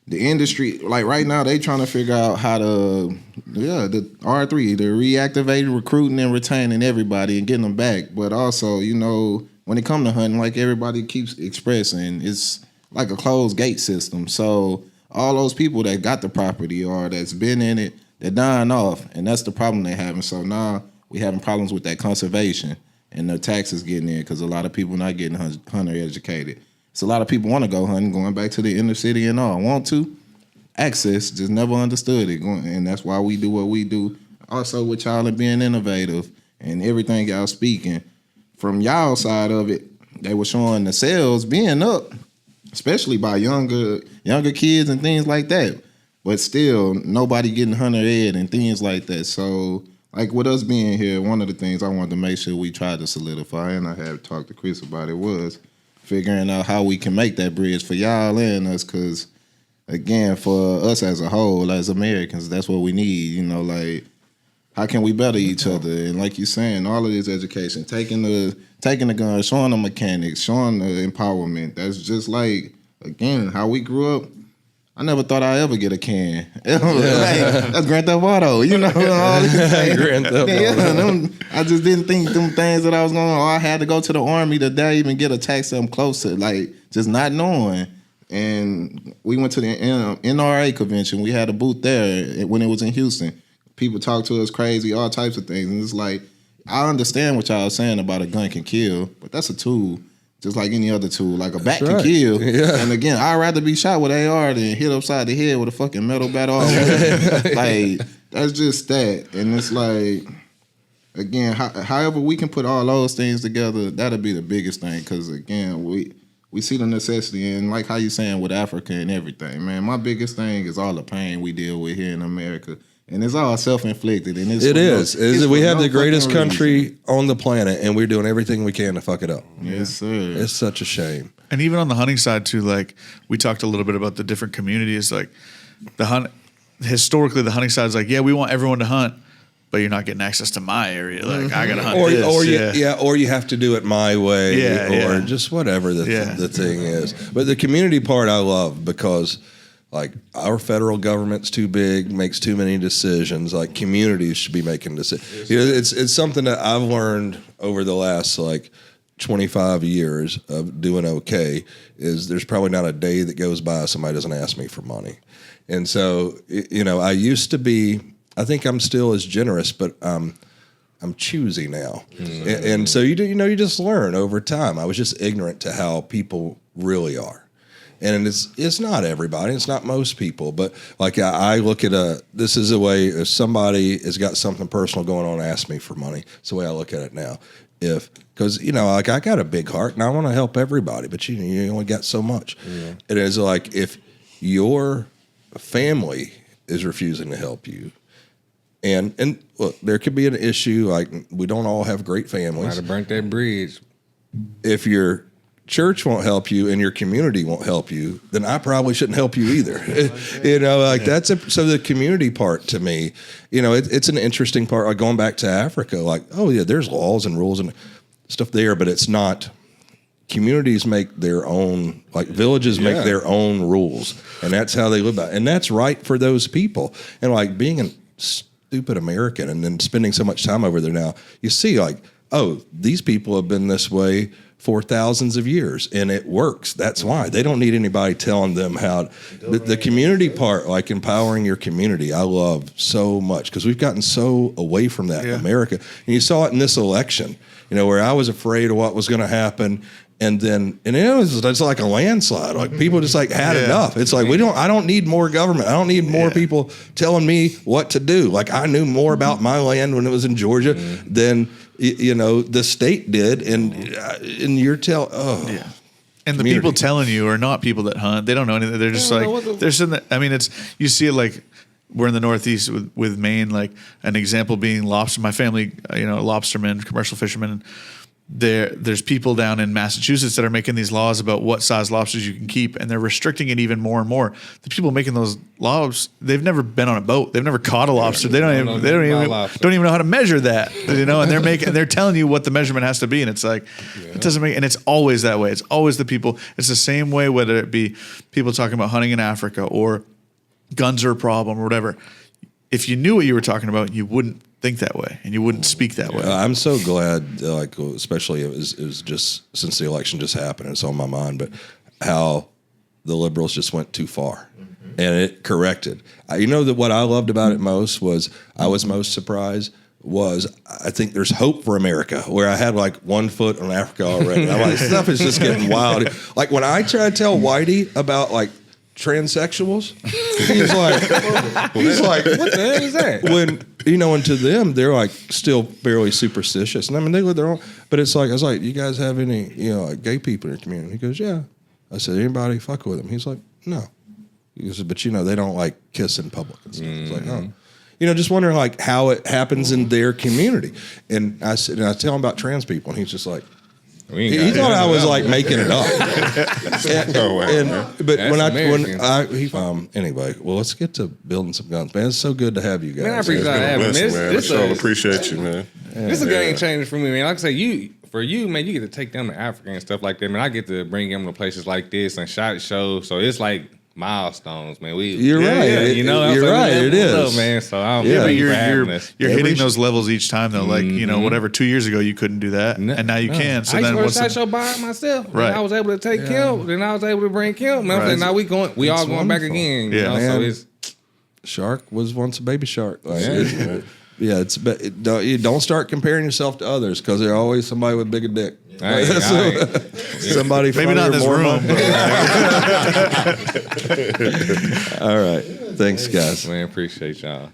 the industry, like right now, they trying to figure out how to, the R3, the reactivating, recruiting and retaining everybody and getting them back. But also, when it comes to hunting, like everybody keeps expressing, it's like a closed gate system. So all those people that got the property or that's been in it, they're dying off. And that's the problem they're having. So now we having problems with that conservation and the taxes getting in because a lot of people not getting hunter educated. So a lot of people want to go hunting, going back to the inner city and all. Want to. Access, just never understood it. And that's why we do what we do. Also with y'all and being innovative and everything y'all speaking. From y'all side of it, they were showing the sales being up, especially by younger kids and things like that. But still, nobody getting hunter ed and things like that. So... like with us being here, one of the things I wanted to make sure we tried to solidify, and I have talked to Chris about it, was figuring out how we can make that bridge for y'all and us. Because again, for us as a whole, as Americans, that's what we need. Like how can we better each other? And like you're saying, all of this education, taking the gun, showing the mechanics, showing the empowerment. That's just like again how we grew up. I never thought I'd ever get a can. That's Grand Theft Auto, all these Grand Theft Auto. I just didn't think them things that I was going to, I had to go to the Army to dare even get a tax something closer, like just not knowing. And we went to the NRA convention. We had a booth there when it was in Houston. People talk to us crazy, all types of things. And it's like, I understand what y'all are saying about a gun can kill, but that's a tool. Just like any other tool, like a bat can kill. Yeah. And again, I'd rather be shot with AR than hit upside the head with a fucking metal bat. Like, that's just that. And it's like, again, however we can put all those things together, that'll be the biggest thing. Because again, we see the necessity. And like how you saying with Africa and everything, man, my biggest thing is all the pain we deal with here in America. And it's all self-inflicted. And it is. We have the greatest country on the planet, and we're doing everything we can to fuck it up. Yes, sir. It's such a shame. And even on the hunting side, too, like, we talked a little bit about the different communities. Like, historically, the hunting side is like, yeah, we want everyone to hunt. but you're not getting access to my area. Like I gotta hunt or this. or you have to do it my way, Yeah, or just whatever the thing is. But the community part I love because like our federal government's too big, makes too many decisions. Like communities should be making decisions. It's something that I've learned over the last like 25 years of doing okay. Is there's probably not a day that goes by somebody doesn't ask me for money, and so I used to be. I think I'm still as generous, but I'm choosy now, and so you just learn over time. I was just ignorant to how people really are. And it's not everybody, it's not most people, but like I look at this is a way if somebody has got something personal going on, ask me for money. It's the way I look at it now. Because like I got a big heart and I want to help everybody, but you only got so much. Yeah. It is like if your family is refusing to help you, and look, there could be an issue. Like we don't all have great families. Might have burnt that bridge. If your church won't help you and your community won't help you, then I probably shouldn't help you either. So the community part to me, it's an interesting part. Like going back to Africa, like, oh yeah, there's laws and rules and stuff there, but it's not. Communities make their own, like villages make their own rules, and that's how they live by. And that's right for those people. And like being a stupid American and then spending so much time over there now, you see like, oh, these people have been this way for thousands of years, and it works. That's why they don't need anybody telling them how. The community part, like empowering your community, I love so much because we've gotten so away from that in America. And you saw it in this election, where I was afraid of what was going to happen. And it was just like a landslide. Like people just like had enough. It's like I don't need more government. I don't need more people telling me what to do. Like I knew more about my land when it was in Georgia than the state did. And you're And the people telling you are not people that hunt. They don't know anything. They're just they're sitting there. I mean, you see it like we're in the Northeast with Maine, like an example being lobster. My family, lobstermen, commercial fishermen. There's people down in Massachusetts that are making these laws about what size lobsters you can keep, and they're restricting it even more and more. The people making those laws, they've never been on a boat, they've never caught a lobster, they don't even know how to measure that, and they're telling you what the measurement has to be, and it's like it doesn't make, and it's always that way. It's always the people. It's the same way whether it be people talking about hunting in Africa or guns are a problem or whatever. If you knew what you were talking about, you wouldn't think that way and you wouldn't speak that way. I'm so glad, especially it was just since the election just happened, it's on my mind, but how the liberals just went too far and it corrected. That what I loved about it most was I was most surprised was I think there's hope for America where I had like 1 foot in Africa already. I'm like, stuff is just getting wild. Like when I try to tell Whitey about like transsexuals, he's like, what the hell is that? When and to them they're like still fairly superstitious, and I mean they live their own. But it's like I was like, you guys have any like gay people in your community? He goes, yeah. I said, anybody fuck with them? He's like, no. He goes, but they don't like kiss in public and stuff. It's like, oh. Just wondering like how it happens in their community. And I said, and I tell him about trans people, and he's just like. He thought I was like making it up. Anyway, well, let's get to building some guns, man. It's so good to have you guys. Man, I appreciate having this. I sure appreciate you, man. This is a game changer for me, man. Like I say, for you, man, you get to take them to Africa and stuff like that, man. I get to bring them to places like this and shot shows, so it's like milestones, man. You're right. You're right. It is, man. So I'm you're hitting those levels each time, though. Like whatever 2 years ago you couldn't do that, and now you can. So I then used to go to SHOT Show by myself. Right. I was able to take Kim, then I was able to bring Kim. Man, now we all going back again. So it's Shark was once a baby shark. Like, you don't start comparing yourself to others because there's always somebody with bigger dick. Somebody maybe not in this room. All right, thanks, guys. Man, appreciate y'all.